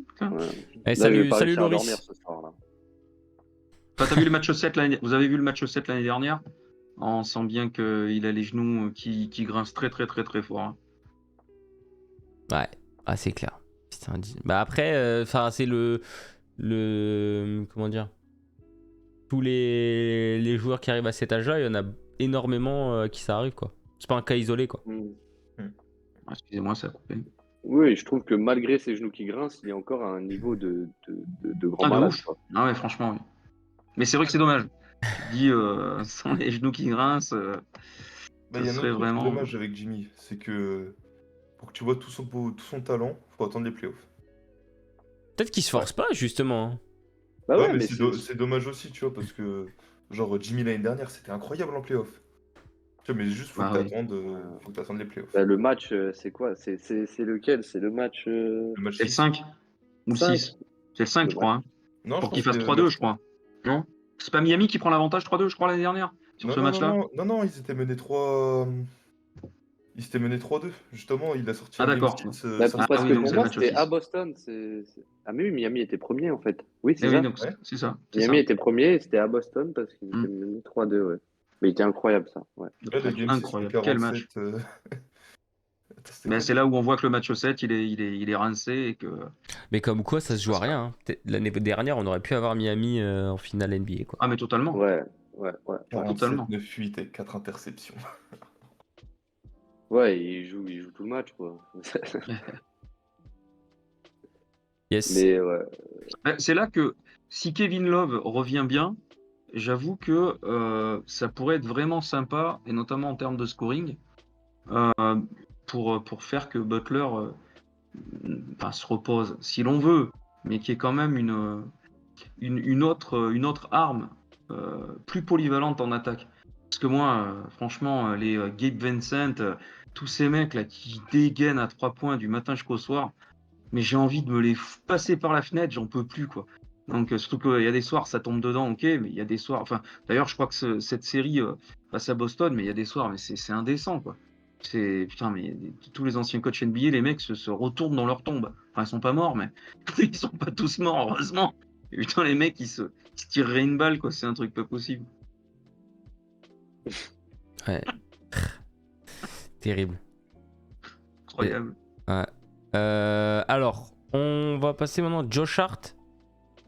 Putain. Ouais. Eh, Là, je vais pas salut réussir à dormir Loris. ce soir, là. Toi, t'as vu le match 7 Vous avez vu le match 7 l'année dernière? On sent bien qu'il a les genoux qui grincent très très très très fort. Hein. Ouais, ah, c'est clair. Putain, bah après, enfin, c'est le. Comment dire? Tous les joueurs qui arrivent à cet âge-là, il y en a énormément qui ça arrive, quoi. C'est pas un cas isolé, quoi. Mm. Ah, excusez-moi, ça a coupé. Oui, je trouve que malgré ses genoux qui grincent, il est encore à un niveau de grand Ah, de malade, ouf. quoi. Ah ouais, franchement, oui. Mais c'est vrai que c'est dommage. Tu te dis, sans les genoux qui grincent, Bah, ça il y a un serait autre truc qui est vraiment. dommage avec Jimmy, c'est que pour que tu vois tout son talent, faut attendre les playoffs. Peut-être qu'il se force pas, justement. Hein. Bah Ouais, ouais, mais mais c'est dommage aussi, tu vois, parce que genre Jimmy l'année dernière, c'était incroyable en playoffs. Tu vois, mais juste Bah oui. faut que t'attendes les playoffs. bah, le match, c'est quoi? C'est lequel? C'est le match Le match C'est le 6. 5 ou le 5? 6. C'est le 5, je Le crois. match. Hein. Non, je Pour crois qu'il que fasse c'était le 3-2, match je 5. crois. Non? C'est pas Miami qui prend l'avantage 3-2, je crois, l'année dernière? Sur Non, ce non, match-là? non, ils étaient menés 3. Ils s'étaient menés 3-2. Justement, il a sorti Ah, un Game d'accord. 6. Bah, Ça, Ah parce c'était que oui, donc pour c'est le moi, match c'était à 6. Boston. Ah, mais oui, Miami était premier, en fait. Oui, Eh c'est oui, ça. donc Ouais. c'est ça. C'est Miami ça. était premier et c'était à Boston parce qu'ils étaient Mm. menés 3-2, ouais. Mais il était incroyable, ça. Ouais. Ouais, le Game 6, c'était Incroyable. Quel match. 47. Attends, c'était Ben, quoi c'est déjà? là où on voit que le match 7, il est rincé et que Mais comme quoi, ça se joue à ça. rien. Hein. L'année dernière, on aurait pu avoir Miami en finale NBA, quoi. Ah, mais totalement. Ouais, ouais. 47, Totalement. 9-8 et 4 interceptions. Ouais, il joue tout le match, quoi. Yes. Mais ouais. Ben, c'est là que si Kevin Love revient bien, j'avoue que ça pourrait être vraiment sympa, et notamment en termes de scoring, euh, pour faire que Butler se repose, si l'on veut, mais qui est quand même une autre arme plus polyvalente en attaque. Parce que moi, franchement, les Gabe Vincent, tous ces mecs là qui dégainent à 3 points du matin jusqu'au soir, mais j'ai envie de me les passer par la fenêtre, j'en peux plus quoi. Donc surtout qu'il y a des soirs ça tombe dedans, ok, mais il y a des soirs, enfin d'ailleurs je crois que cette série passe à Boston, mais il y a des soirs, mais c'est indécent quoi. C'est putain, mais tous les anciens coachs NBA, les mecs se retournent dans leur tombe. Enfin, ils sont pas morts, mais ils sont pas tous morts, heureusement. Et putain, les mecs, ils se tireraient une balle, quoi. C'est un truc pas possible. Ouais. Terrible. Incroyable. Ouais. Alors, on va passer maintenant à Josh Hart.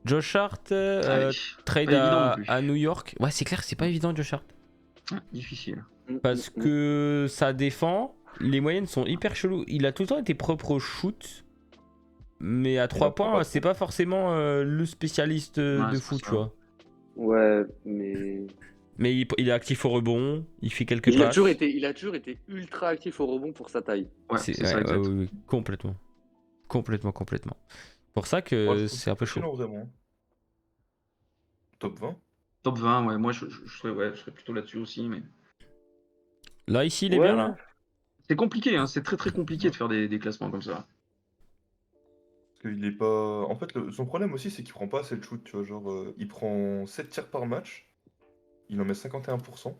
Josh Hart, Allez, trade pas évident non plus. à New York. Ouais, c'est clair que c'est pas évident, Josh Hart. Difficile. Parce que ça défend, les moyennes sont hyper cheloues. Il a tout le temps été propre au shoot, mais à 3 points, c'est pas forcément le spécialiste Ouais, de c'est foot, ça. tu vois. Ouais, mais. Mais il est actif au rebond, il fait quelques Il a passes. toujours été ultra actif au rebond pour sa taille. Ouais, C'est c'est ça, ouais, exact. oui, complètement. Complètement. Pour ça Moi, je que trouve c'est un peu chaud. excellent, vraiment. Top 20. Top 20, ouais. Moi, je serais plutôt là-dessus aussi, mais. Là, ici, il est bien, là. C'est compliqué, hein. C'est très très compliqué de faire des classements comme ça. Parce qu'il est pas. En fait, son problème aussi, c'est qu'il prend pas assez de shoot, tu vois. Genre, il prend 7 tirs par match. Il en met 51%.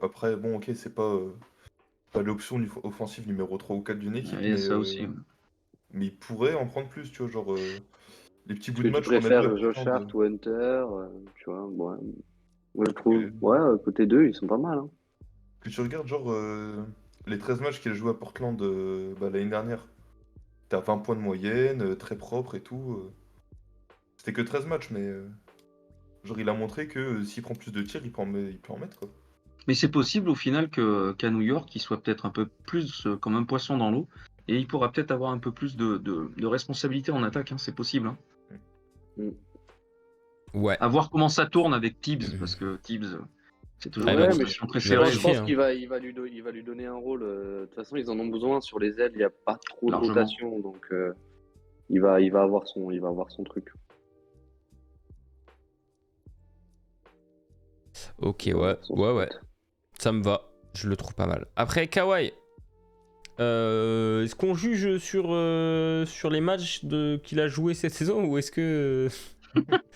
Après, bon, ok, c'est pas l'option offensive numéro 3 ou 4 d'une équipe, Il y a ça aussi. mais il pourrait en prendre plus, tu vois. Genre, les petits bouts Est-ce de que tu match qu'on a préfères vu à Josh Portland, Hart ou Hunter tu vois, ouais. Moi, je trouve. Ouais, côté 2, ils sont pas mal. Hein. que tu regardes, genre, les 13 matchs qu'il a joué à Portland l'année dernière. T'as 20 points de moyenne, très propre et tout. C'était que 13 matchs, mais genre il a montré que s'il prend plus de tirs, il peut en mettre quoi. Mais c'est possible au final qu'à New York, il soit peut-être un peu plus comme un poisson dans l'eau. Et il pourra peut-être avoir un peu plus de responsabilité en attaque, hein, c'est possible. Hein. Ouais. À voir comment ça tourne avec Tibbs, parce que Tibbs, c'est toujours Ouais, une bah, relation très je serrée. vais Je pense hein. qu'il va lui donner un rôle. De toute façon, ils en ont besoin sur les ailes. Il n'y a pas trop Largement. de rotation, donc il va avoir son truc. Ok, ouais. Ça me va. Je le trouve pas mal. Après, Kawhi. Est-ce qu'on juge sur les matchs qu'il a joué cette saison ou est-ce que.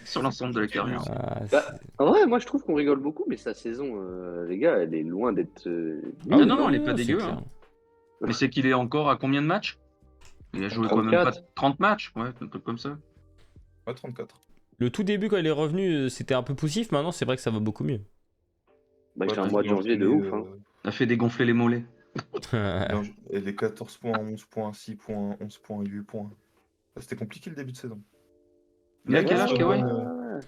Sur l'ensemble de la carrière. Ouais, moi je trouve qu'on rigole beaucoup, mais sa saison, les gars, elle est loin d'être. Ah non, elle est pas c'est dégueu. clair. Hein. Mais c'est qu'il est encore à combien de matchs? Il a joué quand même 34. pas 30 matchs, ouais, un truc comme ça. Ouais, 34. Le tout début, quand il est revenu, c'était un peu poussif. Maintenant, c'est vrai que ça va beaucoup mieux. Bah, il fait Ouais, un mois de janvier de ouf. Hein. Il a fait dégonfler les mollets. Et les 14 points, 11 points, 6 points, 11 points, 8 points. C'était compliqué le début de saison. Il a quel âge, Kawhi? Ouais.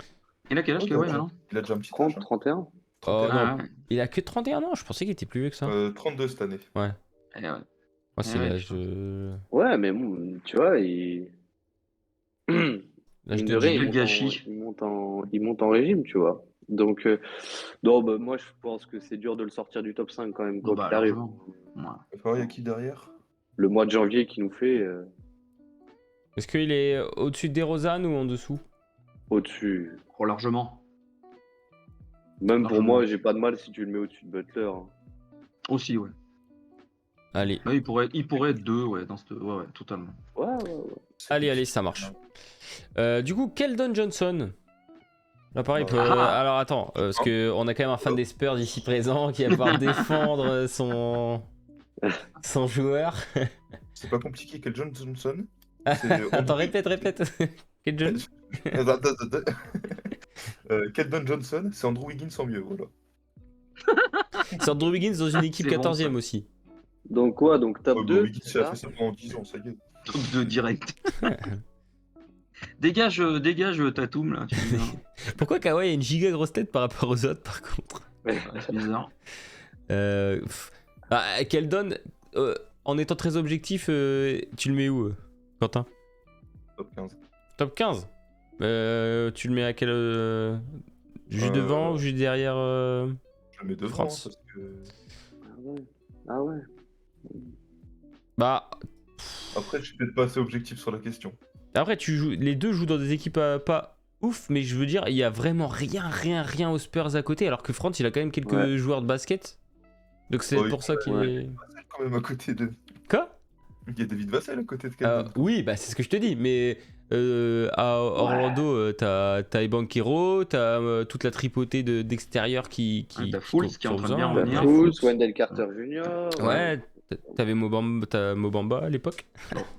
Il a quel âge, Kawhi, maintenant? Il a déjà un petit 30, âge. Hein. 31. 31. non. Ah, ouais. Il a que 31 ans. Je pensais qu'il était plus vieux que ça. 32 cette année. Ouais. Eh ouais. Moi, c'est Ouais, l'âge de. Ouais, mais bon, tu vois, il. L'âge Mine de de rien, Jimmy. le gâchis. il monte en régime, tu vois. Donc, non, bah, moi, je pense que c'est dur de le sortir du top 5 quand même, quoi Bah, qu'il arrive. largement. Ouais. Il va y a qui derrière? Le mois de janvier qu'il nous fait, Est-ce qu'il est au-dessus de DeRozan ou en dessous? au-dessus. Oh, largement. Même pour Largement. moi, j'ai pas de mal si tu le mets au-dessus de Butler. Hein. Aussi, ouais. Allez. Ouais, il pourrait être deux, ouais, dans cette... ouais, totalement. Ouais. Allez, ça marche. Du coup, Keldon Johnson. Là, pareil, Ah. alors attends, parce qu'on a quand même un fan des Spurs ici présent qui va pouvoir défendre son joueur. C'est pas compliqué, Keldon Johnson. Attends, répète. Keldon. Keldon Johnson, c'est Andrew Wiggins en mieux, voilà. C'est Andrew Wiggins dans une équipe C'est bon, 14e ça. aussi. Donc quoi, donc top Ouais, 2 Wiggins, il a fait ça pendant 10 ans, ça y est. Top 2 direct. dégage Tatum, là. Tu dis, hein. Pourquoi Kawhi a une giga grosse tête par rapport aux autres, par contre? Ouais, c'est bizarre. Keldon, en étant très objectif, tu le mets où, Quentin? Top 15. Top 15. Tu le mets à quel... juste devant ou juste derrière Je le mets devant, France. parce que... Ah ouais. Bah, Après, je suis peut-être pas assez objectif sur la question. après, les deux jouent dans des équipes pas ouf, mais je veux dire, il y a vraiment rien aux Spurs à côté, alors que France, il a quand même quelques joueurs de basket. Donc c'est Oui, pour ça qu'il est... Vassell, quand même, à côté de... Quoi? Il y a David Vassell à côté de Keldon. Oui, bah c'est ce que je te dis, mais à Orlando, t'as Banchero, t'as toute la tripotée d'extérieur qui T'as Fultz qui est en train de bien besoin. revenir. Fultz, Wendell Carter Jr. Ouais, T'avais Mobamba à l'époque.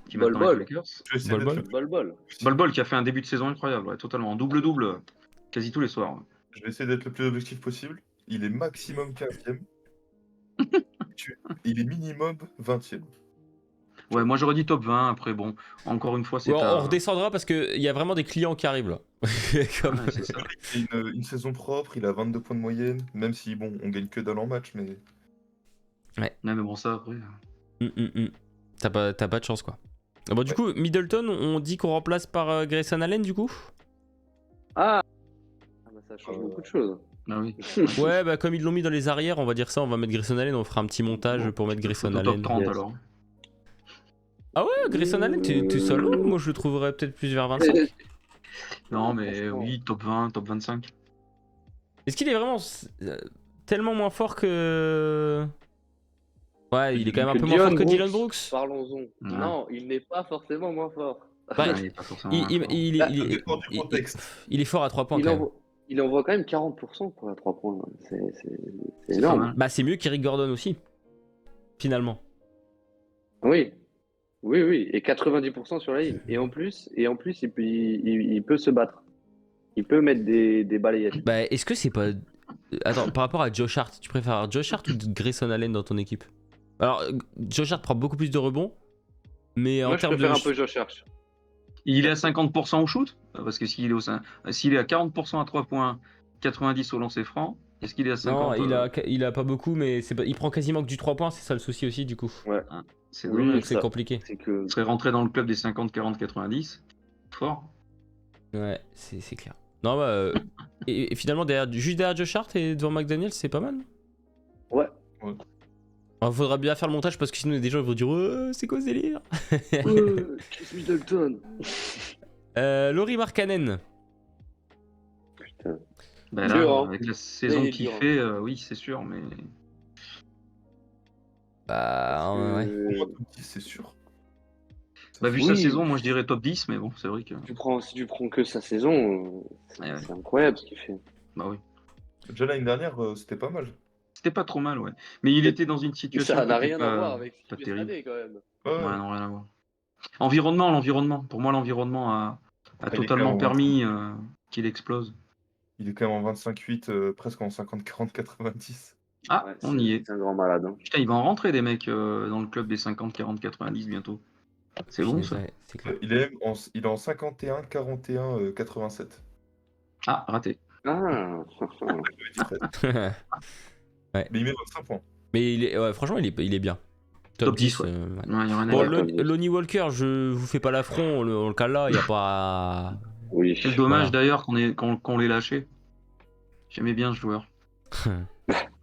Qui maintenant Bol est Lakers. Je vais essayer Bol d'être bol. le- Bol. Bol qui a fait un début de saison incroyable, ouais, totalement. En double-double, quasi tous les soirs. Je vais essayer d'être le plus objectif possible. Il est maximum 15e. Il est minimum 20e. Ouais, moi j'aurais dit top 20, après bon, encore une fois c'est Ouais, un... on redescendra parce qu'il y a vraiment des clients qui arrivent là. Comme- Ouais, c'est ça. Il a une saison propre, il a 22 points de moyenne, même si bon, on gagne que dalle en match, mais Ouais, mais bon, ça après... T'as pas de chance quoi. Ah bon, du coup, Middleton, on dit qu'on remplace par Grayson Allen du coup. Ah, bah, ça change beaucoup de choses. Ah oui. Ouais, bah comme ils l'ont mis dans les arrières, on va dire ça, on va mettre Grayson Allen, on fera un petit montage pour mettre Grayson Au top Allen. 30 Yes. alors. Ah ouais, Grayson Allen, t'es solo? Moi je le trouverais peut-être plus vers 25. Non mais franchement. oui, top 20, top 25. Est-ce qu'il est vraiment tellement moins fort que... Ouais, il est quand même un Que peu moins fort que Brooks, Dylan Brooks. Parlons-en. Ouais. Non, il n'est pas forcément moins fort. Bah, Ouais, il est pas forcément il, un il- fort. il- ça il- dépend du il- contexte. il est fort à 3 points Il quand même. il envoie quand même 40% pour à 3 points. C'est C'est pas énorme. mal. Bah c'est mieux qu'Eric Gordon aussi, finalement. Oui. Oui. Et 90% sur la ligne. Et en plus il peut se battre. Il peut mettre des balayettes. Bah est-ce que c'est pas... Attends, par rapport à Josh Hart, tu préfères Josh Hart ou Grayson Allen dans ton équipe? Alors, Josh Hart prend beaucoup plus de rebonds, mais en Moi, je termes préfère de... un peu Josh Hart. Il est à 50% au shoot, parce que s'il est à 40% à 3 points, 90 au lancer franc, est-ce qu'il est à 50? Non, il a pas beaucoup, mais il prend quasiment que du 3 points, c'est ça le souci aussi du coup. C'est Oui, dommage. Donc c'est ça. compliqué. C'est que Il serait rentré dans le club des 50, 40, 90. Fort. Ouais, c'est clair. Non, bah... et finalement, juste derrière Josh Hart et devant McDaniel, c'est pas mal. ouais. Alors, faudra bien faire le montage parce que sinon, il y a des gens qui vont dire c'est quoi ce délire? Chris Middleton. Laurie Markkanen. Putain. Ben Dur, là, hein. avec la saison Mais qu'il dur, hein. fait, oui, c'est sûr, mais... Bah, ouais. Pour moi, top 10, c'est sûr. Bah, vu Oui. sa saison, moi je dirais top 10, mais bon, c'est vrai que... Si tu prends que sa saison, Ouais. c'est incroyable ce qu'il fait. Bah oui. Déjà l'année dernière, c'était pas mal. C'était pas trop mal, ouais. Mais il était dans une situation... Ça n'a qui était rien pas- à voir avec ce pas qu'il fait cette terrible. année, quand même. Ouais, non, rien à voir. L'environnement. Pour moi, l'environnement a Il est totalement quand même en permis qu'il explose. Il est quand même en 25-8, presque en 50-40-90. Ah, Ouais, on y est. C'est un grand malade. Hein. Putain, il va en rentrer des mecs dans le club des 50, 40, 90 bientôt. C'est bon ça. Ouais, c'est clair. Il est en 51, 41, 87. Ah, raté. Ah. J'avais dit près. Mais il met 25 points. Mais franchement, il est bien. Top 10. ouais. Ouais. Ouais, y a rien à Bon, dire. Lonnie Walker, je vous fais pas l'affront, on le cale là, il y a pas. Oui. Quel dommage Voilà. d'ailleurs qu'on l'ait lâché. J'aimais bien ce joueur.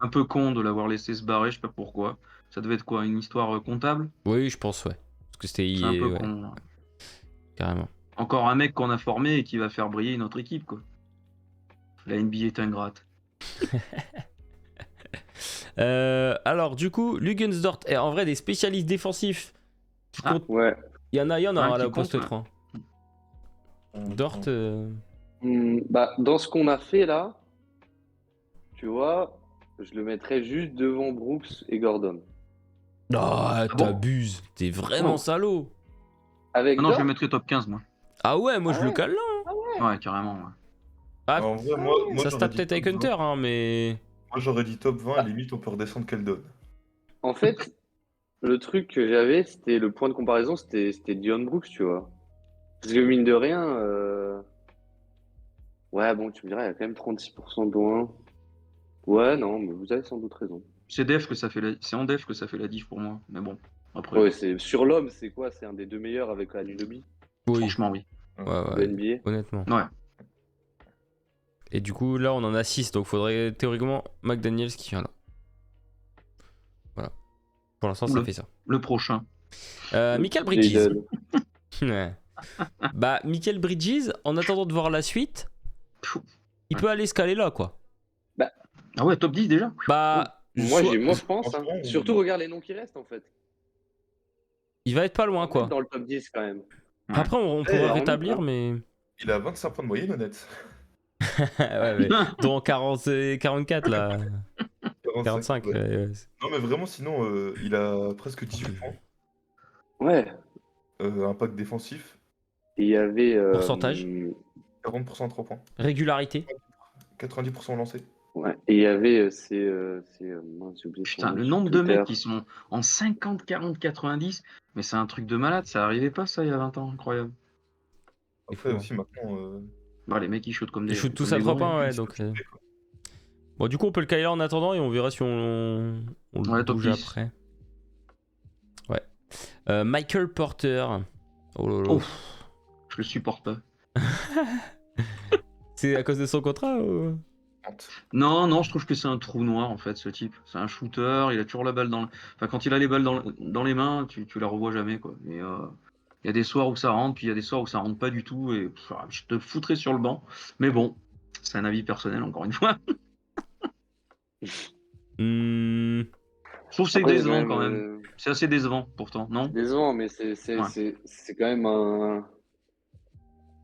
Un peu con de l'avoir laissé se barrer, je sais pas pourquoi. Ça devait être quoi, une histoire comptable? Oui, je pense, ouais. Parce que c'était. C'est un peu ouais, con. carrément. Encore un mec qu'on a formé et qui va faire briller notre équipe, quoi. La NBA est ingrate. Alors, du coup, Lugensdort, en vrai, des spécialistes défensifs. qui Ah. comptent- Ouais. Il y en a Un à la qui poste compte, 3. Dort. Bah, dans ce qu'on a fait là, tu vois, je le mettrais juste devant Brooks et Gordon. Ah, bon t'abuses. T'es vraiment Non. salaud. Avec Ah non, je Dort, le mettrais top 15, moi. Ah ouais, moi Ah je le ouais. cale là. Ouais, carrément. Ouais. Ah, En vrai, moi, ça se j'aurais tape dit peut-être avec top 20. Hunter, hein, mais. Moi, j'aurais dit top 20, à la limite, on peut redescendre Keldon. en fait, le truc que j'avais, c'était le point de comparaison, c'était Dion Brooks, tu vois. Parce que mine de rien, ouais, bon, tu me dirais, il y a quand même 36% de loin. Ouais, non, mais vous avez sans doute raison. C'est en def que ça fait la diff pour moi. Mais bon, après, Ouais, c'est sur l'homme, c'est quoi? C'est un des deux meilleurs avec Anunoby Oui, franchement, oui. ouais, de ouais, NBA. honnêtement. Ouais. Et du coup, là, on en a 6, donc faudrait théoriquement McDaniels qui vient là. Voilà. Pour l'instant, ça Oula. fait ça. Le prochain. Michael Bridges. Jaden. Ouais. Bah, Michael Bridges, en attendant de voir la suite, Pfff. il peut aller se caler là, quoi. Ah ouais, top 10 déjà? Bah, Moi, soit- moi, je pense. Hein. Franchement, Surtout, regarde les noms qui restent, en fait. il va être pas loin, On quoi. est dans le top 10 quand même. Ouais. Après, on pourra on rétablir, monte, mais. Il a 25 points de moyenne, honnête. ouais, dont 40 et 44, là. 45. ouais. ouais. Non, mais vraiment, sinon, il a presque 18 points. Ouais. Impact défensif, Et il y avait. Pourcentage. 40% à 3 points. Régularité. 90% lancé. Ouais. Et il y avait. Mince, j'ai oublié son Putain, nom le sur nombre de Twitter. mecs qui sont en 50, 40, 90, mais c'est un truc de malade, ça arrivait pas ça il y a 20 ans, incroyable. C'est Après, fou, aussi, maintenant. Bah, les mecs ils shootent comme Ils des shootent tous comme à des 3 gorilles. points, ouais. c'est Donc, compliqué, quoi. bon, du coup, on peut le caler en attendant et on verra si on le Ouais, top bouge 10. après. Ouais. Michael Porter. Oh là là. Ouf, je le supporte pas. C'est à cause de son contrat ou... Non, non, je trouve que c'est un trou noir en fait, ce type. C'est un shooter, il a toujours la balle dans. Enfin, quand il a les balles dans les mains, tu la revois jamais quoi. Et il y a des soirs où ça rentre, puis il y a des soirs où ça rentre pas du tout, et je te foutrais sur le banc. Mais bon, c'est un avis personnel encore une fois. Hmm, Je trouve que c'est Après, décevant quand même. C'est assez décevant pourtant, c'est non? décevant, mais c'est Ouais. quand même un.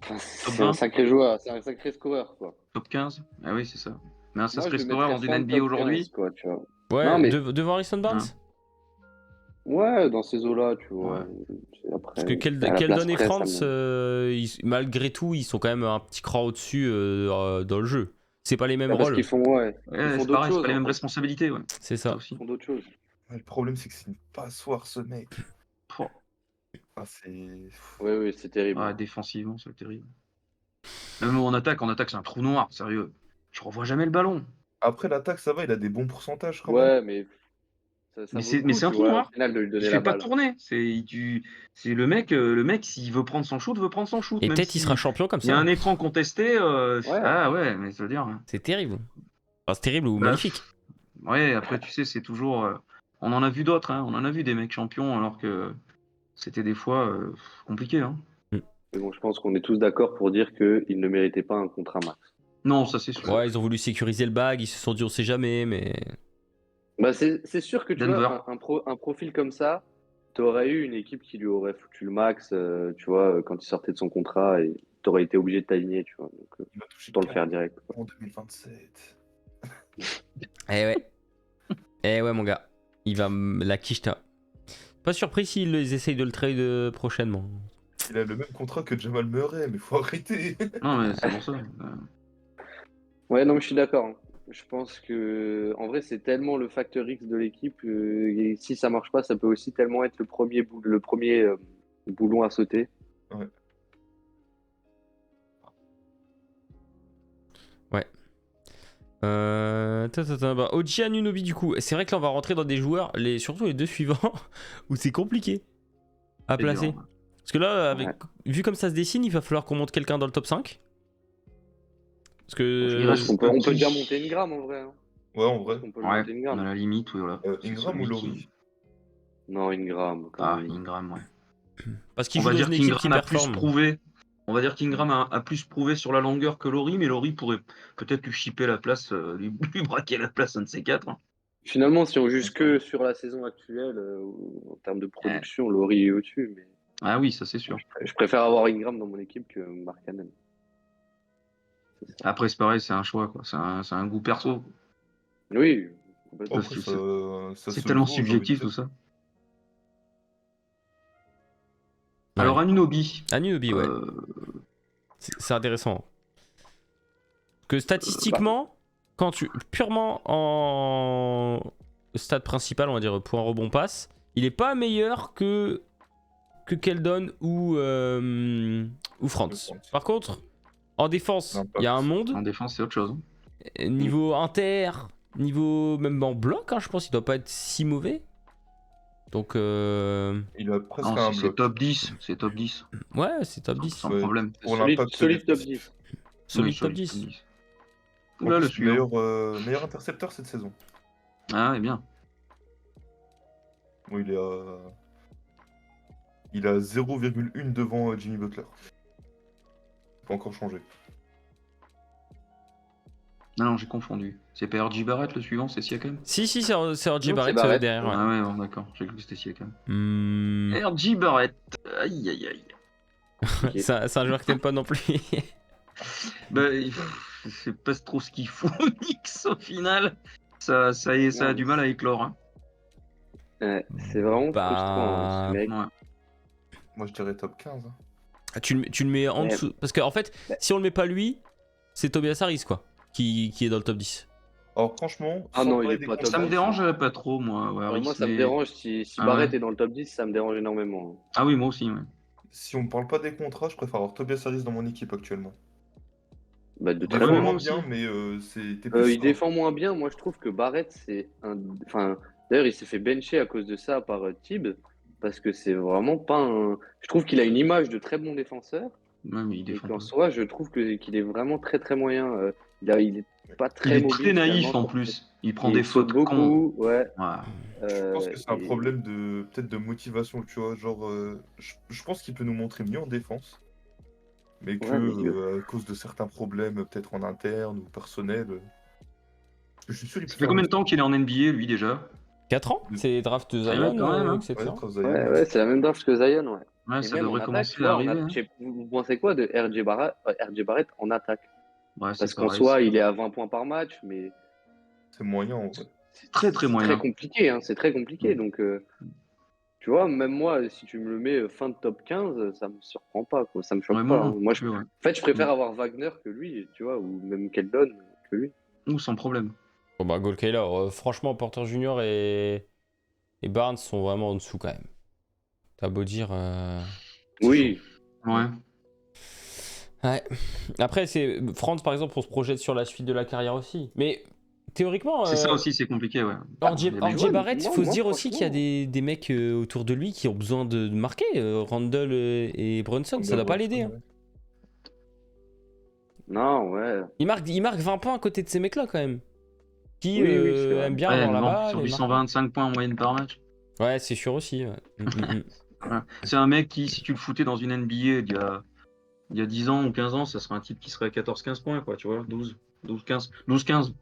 Enfin, Top c'est un 20, sacré joueur, c'est un sacré scoreur, quoi. top 15? Ah oui, c'est ça. Mais ça Moi, je serait le scoreur mettrais dans une fin de NBA top 15, aujourd'hui. quoi, tu vois. Non, Ouais, mais devant Harrison Barnes. Hein. ouais, dans ces eaux-là, tu vois. Ouais. Après, Parce que à la place Keldon et près, ça France, me. malgré tout, ils sont quand même un petit cran au-dessus dans le jeu. C'est pas les mêmes Bah, parce rôles. qu'ils font, ouais, ils Ouais, font c'est d'autres pareil, c'est pas choses, les en mêmes fait. responsabilités, ouais. C'est Ça ça. Ils aussi. font d'autres choses. Ouais, le problème, c'est que c'est une passoire, ce mec. Oh. Ah, c'est. Oui, oui, c'est terrible. Ouais, défensivement, c'est terrible. Même en attaque, c'est un trou noir, sérieux. Je revois jamais le ballon. Après, l'attaque, ça va, il a des bons pourcentages quand même. Ouais, mais ça Mais vaut le c'est coup, un tu trou vois, au noir. final, de lui Il donner se la fait pas balle. tourner. C'est le mec, s'il veut prendre son shoot, veut prendre son shoot. Et Même peut-être il si sera champion comme il y a ça. un écran contesté. Ouais. Ah ouais, mais ça veut dire. C'est terrible. Enfin, c'est terrible ou Bah, magnifique. ouais, après, tu sais, c'est toujours. On en a vu d'autres, hein. On en a vu des mecs champions alors que c'était des fois compliqué, hein. Mais bon, je pense qu'on est tous d'accord pour dire qu'il ne méritait pas un contrat max. Non, ça c'est sûr. Ouais, ils ont voulu sécuriser le bag, ils se sont dit on sait jamais, mais. Bah, c'est sûr que tu Denver. vois, un profil comme ça, tu aurais eu une équipe qui lui aurait foutu le max, tu vois, quand il sortait de son contrat et tu aurais été obligé de t'aligner, tu vois. Donc, Il va toucher autant le faire 40 direct. en 2027. Eh ouais. Eh ouais, mon gars. Il va la quicheta. Pas surpris s'ils essayent de le trade prochainement. Il a le même contrat que Jamal Murray, mais faut arrêter. Non, mais c'est pour ça. Ouais, non, mais je suis d'accord, hein. Je pense que, en vrai, c'est tellement le facteur X de l'équipe. Et si ça marche pas, ça peut aussi tellement être le premier boulon à sauter. Ouais. Bah, OG Anunoby du coup. C'est vrai que là on va rentrer dans des joueurs, surtout les deux suivants, où c'est compliqué à C'est placer. dur. Parce que là, Ouais. vu comme ça se dessine, il va falloir qu'on monte quelqu'un dans le top 5. Parce Il que. reste- On peut petit. déjà monter Ingram en vrai, hein. Ouais, en Je vrai. pense qu'on peut le Ouais, monter à Ingram. la limite, oui, voilà. C'est Ingram ou celui Laurie qui- Non, Ingram, quand Ah, même. Ingram, ouais. Parce qu'il On joue va dans dire une équipe qui qu'Ingram a plus performe. prouvé. On va dire qu'Ingram a plus prouvé sur la longueur que Laurie, mais Laurie pourrait peut-être lui chipper la place, lui braquer la place, un de ces quatre. Finalement, si on juge que sur la saison actuelle, en termes de production, Laurie est au-dessus. Mais Ah oui, ça c'est sûr. je préfère avoir Ingram dans mon équipe que Markkanen. Après, c'est pareil, c'est un choix, quoi. C'est un goût perso. Oui, complètement. Après, ça C'est se tellement vaut, j'ai envie de subjectif dire. tout ça. Ouais. Alors, Anunoby. Anunoby, ouais. C'est intéressant. Que statistiquement, quand tu. Purement en stade principal, on va dire point rebond passe, il est pas meilleur que Keldon ou France. Par contre, en défense, il y a un En monde. défense, c'est autre chose. Niveau inter, niveau même en bloc, hein, je pense qu'il doit pas être si mauvais. Donc, Il a presque Non, un c'est bloc. top 10. C'est top 10. ouais, c'est top 10. Sans Ouais. problème. Pour Solide, l'impact solide top défensif. 10. Solide Oui, top 10. En Là, le plus, suivant. meilleur intercepteur cette saison. Ah, et bien. Bon, il a 0,1 devant Jimmy Butler. Pas encore changé. Non, j'ai confondu. C'est pas RJ Barrett le suivant, c'est Siakam? Si, c'est RJ Non, Barrett c'est Barrett. derrière. Ouais. Ah ouais, bon, d'accord. J'ai cru que c'était Siakam. Hmm. RJ Barrett. Aïe, aïe, aïe. Ok. C'est un joueur que t'aimes pas non plus. Bah, je sais pas trop ce qu'il fout, Nix, au final. ça a du mal à éclore. Hein. Ouais, c'est vraiment Bah, frustrant, hein, ce mec. Ouais. Moi, je dirais top 15. Hein. Tu le mets en Ouais. dessous. Parce qu'en fait, Bah. si on le met pas lui, c'est Tobias Harris, quoi, qui est dans le top 10. Alors, franchement, Ah sans non, il parler est des pas top Ça me 10. dérange pas trop, moi, ouais, Harris, Moi, ça me mais- dérange. Si Ah Barrett ouais. est dans le top 10, ça me dérange énormément. Ah oui, moi aussi, ouais. Si on me parle pas des contrats, je préfère avoir Tobias Harris dans mon équipe actuellement. Bah, de Il très défend Ouais, loin. moi moins aussi. bien, mais t'es plus Il serein. défend moins bien. Moi, je trouve que Barrett, c'est un. Enfin, d'ailleurs, il s'est fait bencher à cause de ça par Tibbs. Parce que c'est vraiment pas un. Je trouve qu'il a une image de très bon défenseur. Ouais, mais il Mais défend qu'en pas. soi, je trouve qu'il est vraiment très très moyen. Il est pas Il très est très mobile naïf finalement. en plus. Il prend Et des il saute fautes cons. beaucoup. Ouais. Ouais. Je pense que c'est un Et... problème de peut-être de motivation, tu vois. Genre, je pense qu'il peut nous montrer mieux en défense, mais que Ouais, mais à cause de certains problèmes, peut-être en interne ou personnel, je suis sûr qu'il peut Ça fait faire combien mieux. de temps qu'il est en NBA, lui, déjà? 4 ans, c'est draft de Ah ouais, Zion, quand même, hein. etc. Ouais, Travis Zion, Ouais, ouais. ouais, c'est la même draft que Zion, ouais. Ouais, Et ça même en devrait attaque, tu commencer à vois, arriver. Hein. vous pensez quoi de RJ Barrett en attaque? Ouais, c'est Parce qu'en pareil. soi, il est à 20 points par match, mais C'est moyen en vrai. Très, très c'est très moyen. compliqué, hein, c'est très compliqué. Mm. Donc, tu vois, même moi, si tu me le mets fin de top 15, ça me surprend pas, quoi. Ça me choque Ouais, pas, moi hein. non Moi, plus, ouais. en fait, je préfère Mm. avoir Wagner que lui, tu vois, ou même Keldon que lui. Ou sans problème. Bon, bah, Gold Kayla, franchement, Porter Junior et Barnes sont vraiment en dessous quand même. T'as beau dire. C'est chaud. Oui, Ouais. Ouais. Après, Franz, par exemple, on se projette sur la suite de la carrière aussi. Mais théoriquement, C'est ça aussi, c'est compliqué, ouais. RJ Il y a des- ouais, Barrett, il faut se dire aussi qu'il y a franchement. des mecs autour de lui qui ont besoin de marquer. Randall et Brunson, ça doit pas l'aider. Hein. Ouais. Non, ouais. Il marque 20 points à côté de ces mecs-là quand même. Qui Oui, oui, c'est vrai. aiment bien Ouais, avoir mais la bon, sur balle et du marquer. 125 points en moyenne par match. Ouais, c'est sûr aussi. Ouais. Ouais. C'est un mec qui, si tu le foutais dans une NBA il y a 10 ans ou 15 ans, ça serait un type qui serait à 14-15 points, quoi, tu vois, 12-15. 12-15.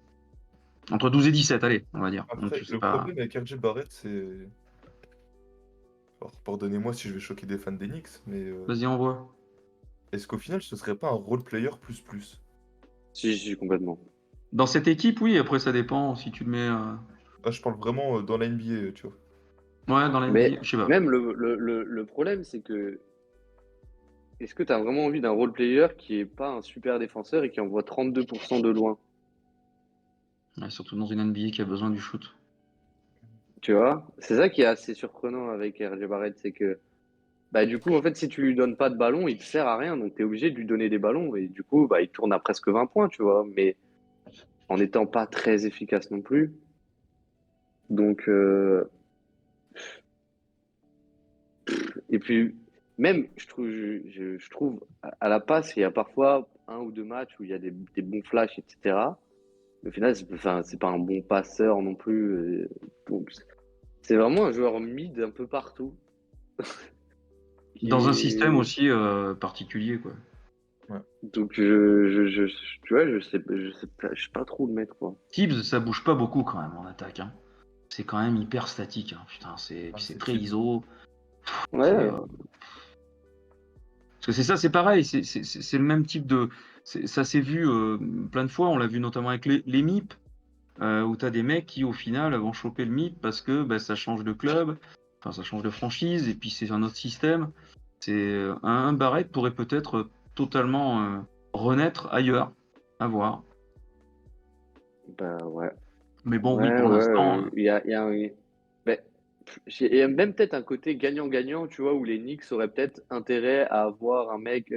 Entre 12 et 17, allez, on va dire. Donc, Après, je sais le pas. problème avec RJ Barrett, c'est. Alors, pardonnez-moi si je vais choquer des fans des Knicks, mais Vas-y, envoie. est-ce qu'au final, ce serait pas un role player plus plus? Si, complètement. Dans cette équipe, oui, après, ça dépend si tu le mets. Ah, je parle vraiment dans la NBA, tu vois. Ouais, dans la Mais NBA, je sais pas. même le problème, c'est que est-ce que tu as vraiment envie d'un role player qui est pas un super défenseur et qui envoie 32% de loin? Ouais, surtout dans une NBA qui a besoin du shoot. Tu vois? C'est ça qui est assez surprenant avec RJ Barrett, c'est que bah, du coup, en fait, si tu lui donnes pas de ballon, il te sert à rien. Donc, tu es obligé de lui donner des ballons. Et du coup, bah, il tourne à presque 20 points, tu vois. Mais en n'étant pas très efficace non plus. Donc, et puis, même, je trouve à la passe, il y a parfois un ou deux matchs où il y a des bons flashs, etc. Mais au final, c'est pas un bon passeur non plus. Donc, c'est vraiment un joueur mid un peu partout. Dans un système Et aussi particulier, quoi. donc, tu vois, je sais pas trop le mettre, quoi. Tibbs, ça bouge pas beaucoup quand même en attaque. Hein. C'est quand même hyper statique. Hein. Putain, c'est Ah, puis c'est c'est très Tibbs. ISO. Ouais, C'est, Parce que c'est ça, c'est pareil. C'est le même type de. Ça s'est vu plein de fois. On l'a vu notamment avec les MIP, où tu as des mecs qui, au final, vont choper le MIP parce que bah, ça change de club, enfin, ça change de franchise, et puis c'est un autre système. Un Barrett pourrait peut-être totalement renaître ailleurs, à voir. bah ouais. Mais bon, oui, Ouais, pour ouais, l'instant. il y a un. Ben, il y a même peut-être un côté gagnant-gagnant, tu vois, où les Knicks auraient peut-être intérêt à avoir un mec,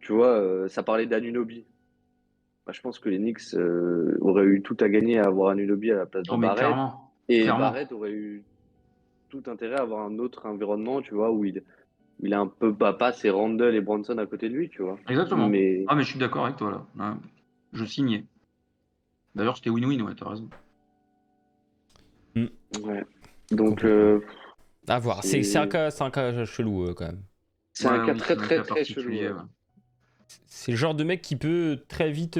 tu vois, ça parlait d'Anunoby. Bah, je pense que les Knicks auraient eu tout à gagner à avoir Anunoby à la place de Oh, mais Barrett. clairement. Et Clairement. Barrett aurait eu tout intérêt à avoir un autre environnement, tu vois, où il a un peu pas ses Randall et Bronson à côté de lui, tu vois. Exactement. Mais Ah, mais je suis d'accord avec toi, là. Ouais. Je signais. D'ailleurs, c'était win-win, ouais, t'as raison. ouais. Donc, Complètement. À voir. C'est c'est un cas chelou quand même. c'est un cas Oui, très, c'est un très, cas très chelou. particulier. Ouais. Ouais. C'est le genre de mec qui peut très vite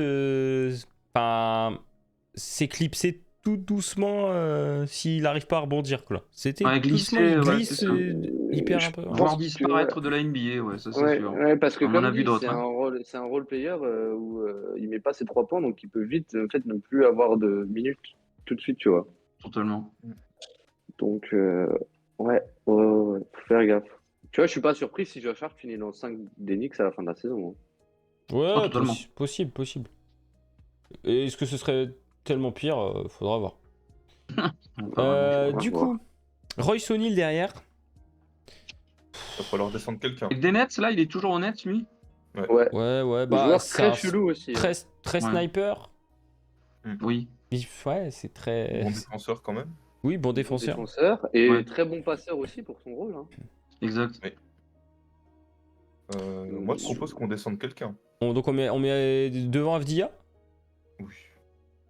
s'éclipser tout doucement s'il n'arrive pas à rebondir. Quoi. C'était Ouais, tout doucement, il glisser, ouais, c'est glisse ça. hyper Je un peu. Ouais. pense Voire que ouais. disparaître de la NBA, ouais, ça c'est Ouais, sûr. ouais, parce que On en a comme vu dit, d'autres. Hein. c'est un role player où il met pas ses 3 points, donc il peut vite en fait ne plus avoir de minutes. tout de suite, tu vois. Totalement. Donc, ouais, faut faire gaffe. Tu vois, je suis pas surpris si Josh Hart finit dans 5 des Knicks à la fin de la saison. Ouais, totalement. possible. Et est-ce que ce serait tellement pire? Faudra voir. On verra bien. Du voir. coup, Royce O'Neal derrière. Il va falloir descendre quelqu'un. Et des Nets, là, il est toujours au Nets, lui? Ouais, Ouais, bah joueur c'est très un chelou aussi. hein. très Ouais. sniper. Oui. Ouais, c'est très. Bon défenseur quand même. Oui, bon Bon défenseur. défenseur et Ouais. très bon passeur aussi pour son rôle. Hein. Exact. Moi, je propose qu'on descende quelqu'un. Donc on met devant Avdia. Oui.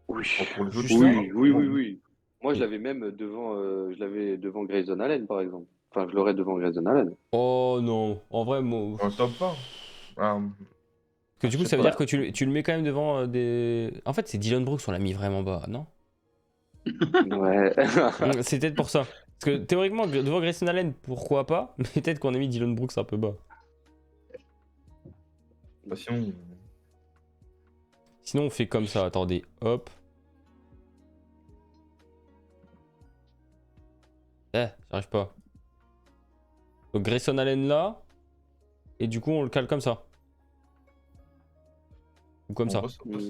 Oui. Pour les autres, Juste là Oui. Moi, je Et- l'avais même devant Grayson Allen, par exemple. Enfin, je l'aurais devant Grayson Allen. Oh non, en vrai, moi. Un top 20. Que du je coup, sais ça veut pas. dire que tu le mets quand même devant des. En fait, c'est Dylan Brooks, on l'a mis vraiment bas, non? Ouais. C'est peut-être pour ça. Parce que théoriquement, devant Grayson Allen, pourquoi pas? Mais peut-être qu'on a mis Dylan Brooks un peu bas. Bah, sinon, Sinon, on fait comme ça. Attendez, hop. J'arrive pas. Donc Grayson Allen là. Et du coup, on le cale comme ça. Ou comme en ça. vrai, ça passe.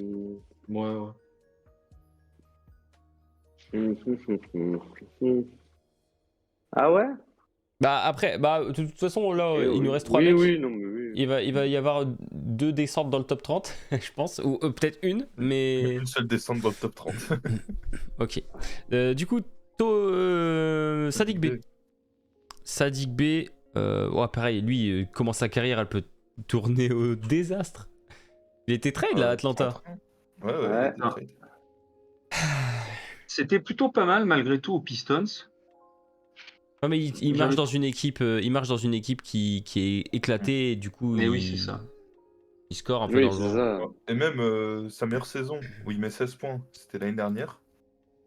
Ouais. Ah ouais? Bah après, de toute façon, là, Eh il nous oui. reste 3 Oui, mecs. oui, non, mais oui. Il va y avoir 2 descentes dans le top 30, je pense. Ou peut-être une, mais. Une seule descente dans le top 30. Ok. Du coup, Sadik B. Sadik B, ouais, pareil, lui, comment sa carrière, elle peut tourner au désastre. Il était trade là, à Atlanta. Ouais, Ouais. il était Ah. trade. C'était plutôt pas mal, malgré tout, aux Pistons. Ouais, mais il marche J'avais- dans une équipe, qui est éclatée, et du coup, Mais il, oui, c'est ça. il score un peu Oui, dans le c'est vent. ça. Et même sa meilleure saison, où il met 16 points, c'était l'année dernière.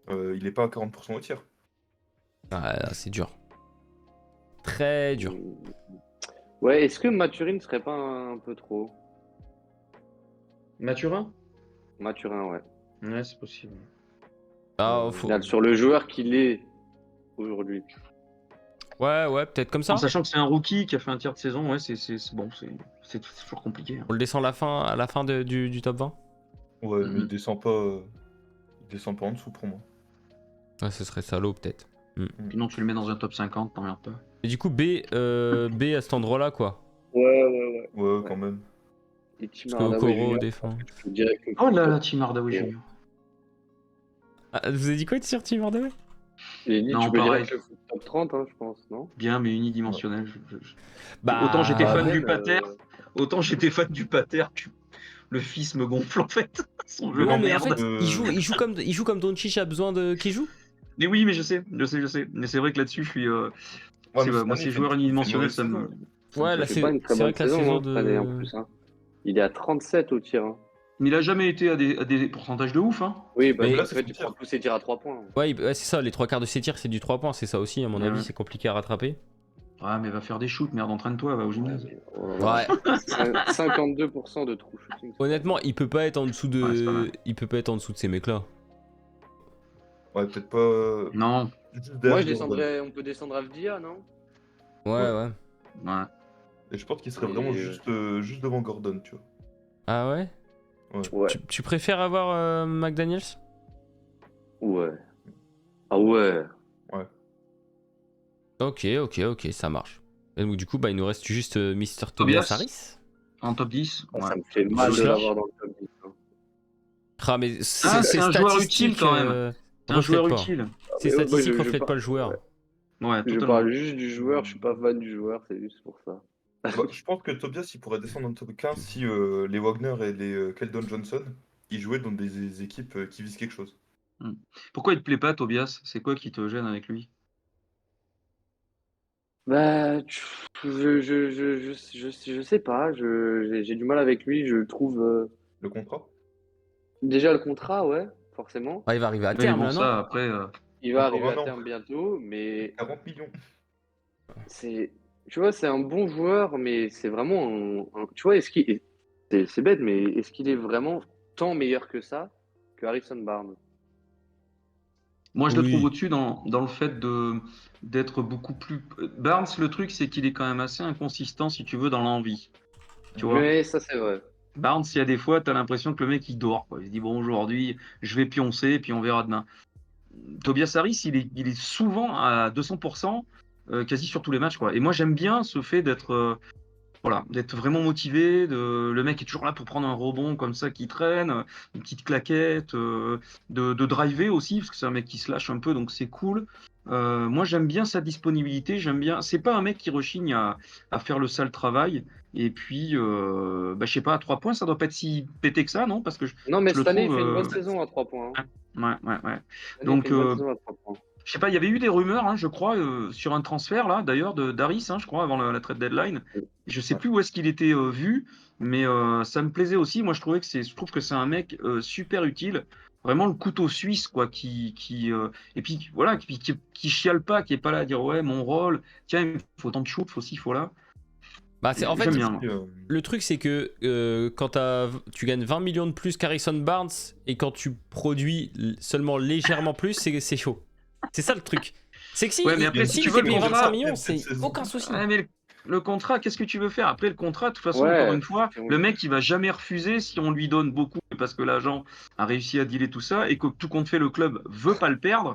Il est pas à 40% au tir. Ah, là, c'est dur. Très dur. Ouais, est-ce que Mathurin serait pas un peu trop? Mathurin? Mathurin, ouais. Ouais, c'est possible. Ah, Regarde, sur le joueur qu'il est aujourd'hui. Ouais, peut-être comme ça. En sachant que c'est un rookie qui a fait un tiers de saison, ouais, c'est bon, c'est toujours compliqué. hein. On le descend à la fin du top 20. Ouais, mais Mhm. il descend pas en dessous pour moi. Ouais, ce serait salaud, peut-être. Sinon, tu le mets dans un top 50, t'emmerdes pas. Et du coup, B à cet endroit-là, quoi. Ouais. Ouais, quand même. Et Tim Parce que Hardaway Okoro Jr., défend. je dirais que... Oh là là, Tim Hardaway Jr. Ah, vous avez dit quoi sur Team Hardaway? Et Non, tu peux pareil. direct le top 30, hein, je pense, non? Bien, mais unidimensionnel. Bah, Autant j'étais fan même, du pater, autant j'étais fan du pater, le fils me gonfle en fait. Son jeu ouais, Non, mais en m'emmerde. fait, il joue comme Doncic a besoin de qui joue. Mais oui, mais je sais. Mais c'est vrai que là-dessus, je suis. Ouais, mais Moi, cette année, ces joueurs il fait une unidimensionnels, mauvaise saison. Ouais, là, Il fait pas une très c'est vrai bonne que la saison, saison hein, cette année, en de. plus. Hein. Il est à 37 au tir. Hein. Mais il a jamais été à des pourcentages de ouf. Hein. Oui, parce Mais- qu'en Là, c'est fait, son il tir. prend tous ses tirs à 3 points. Ouais, c'est ça, les 3 quarts de ses tirs, c'est du 3 points, c'est ça aussi, à mon Ouais, avis, ouais. c'est compliqué à rattraper. Ouais, mais va faire des shoots, merde, entraîne-toi, va au gymnase. Oh là Ouais, là. 52% de true shooting. c'est honnêtement, pas il peut pas être en dessous Ouais, c'est pas mal. de ces mecs-là. Ouais, peut-être pas. Non. Juste mal. derrière Moi, Gordon. on peut descendre Avdia, non? Ouais. Ouais. Ouais. Et je pense qu'il serait Et, vraiment juste devant Gordon, tu vois. Ah ouais? Ouais. Tu préfères avoir McDaniels? Ouais. Ah ouais. Ok, ça marche. Et donc, du coup, il nous reste juste Mr. Tobias Tobias Harris. En top 10. Ah, Ouais. ça me fait mal Juste de là. l'avoir dans le top 10. Hein. Ah, mais Ah, ces c'est un joueur statistiques, utile quand même. C'est un reflètent joueur pas. utile. Ces Mais ouais, moi, statistiques je reflètent par- pas le joueur. Ouais, Je totalement. parle juste du joueur, je suis pas fan du joueur, c'est juste pour ça. Bah, je pense que Tobias, il pourrait descendre en top 15 si les Wagner et les Keldon Johnson, ils jouaient dans des équipes qui visent quelque chose. Pourquoi il te plaît pas, Tobias? C'est quoi qui te gêne avec lui? Bah, je sais pas, j'ai du mal avec lui, je trouve. Le contrat? Déjà le contrat, ouais, forcément. Ah, il va arriver à Oui, terme bon, là, non? ça, après. Il va Encore arriver un à an. terme bientôt, mais 40 millions. c'est. Tu vois, c'est un bon joueur, mais c'est vraiment tu vois, c'est bête, mais est-ce qu'il est vraiment tant meilleur que ça que Harrison Barnes? Moi, je le trouve Oui. au-dessus dans le fait d'être beaucoup plus. Barnes, le truc, c'est qu'il est quand même assez inconsistant, si tu veux, dans l'envie. Tu vois? Mais ça, c'est vrai. Barnes, il y a des fois, tu as l'impression que le mec, il dort, quoi. Il se dit, bon, aujourd'hui, je vais pioncer, et puis on verra demain. Tobias Harris, il est souvent à 200%, quasi sur tous les matchs, quoi. Et moi, j'aime bien ce fait d'être vraiment motivé. Le mec est toujours là pour prendre un rebond comme ça qui traîne, une petite claquette, de driver aussi, parce que c'est un mec qui se lâche un peu, donc c'est cool. Moi, j'aime bien sa disponibilité. J'aime bien. C'est pas un mec qui rechigne à faire le sale travail. Et puis, je sais pas, à 3 points, ça doit pas être si pété que ça, non? Parce que Non, mais je le cette année, il trouve. fait une bonne saison à 3 points. Hein. Ouais. Cette année, il fait Donc, une bonne saison à 3 points. je sais pas, il y avait eu des rumeurs, hein, je crois, sur un transfert là, d'ailleurs, d'Harris, hein, je crois, avant la trade deadline. Je sais Ouais. plus où est-ce qu'il était vu, mais ça me plaisait aussi. Moi, je trouve que c'est un mec super utile, vraiment le couteau suisse, quoi, et puis voilà, qui chiale pas, qui est pas là à dire ouais, mon rôle, tiens, il faut tant de shoot, faut ci, faut là. Bah, en fait, J'aime bien. Moi. le truc, c'est que quand tu gagnes 20 millions de plus qu'Harrison Barnes et quand tu produis seulement légèrement plus, c'est chaud. C'est ça le truc. C'est que Ouais, mais après, si s'il tu était veux le payé 25 contrat, millions, cette c'est saison. aucun souci. Ouais, mais le contrat, qu'est-ce que tu veux faire? Après, le contrat, de toute façon, Ouais, encore une fois, si on- le mec, il va jamais refuser si on lui donne beaucoup parce que l'agent a réussi à dealer tout ça et que tout compte fait, le club veut pas le perdre.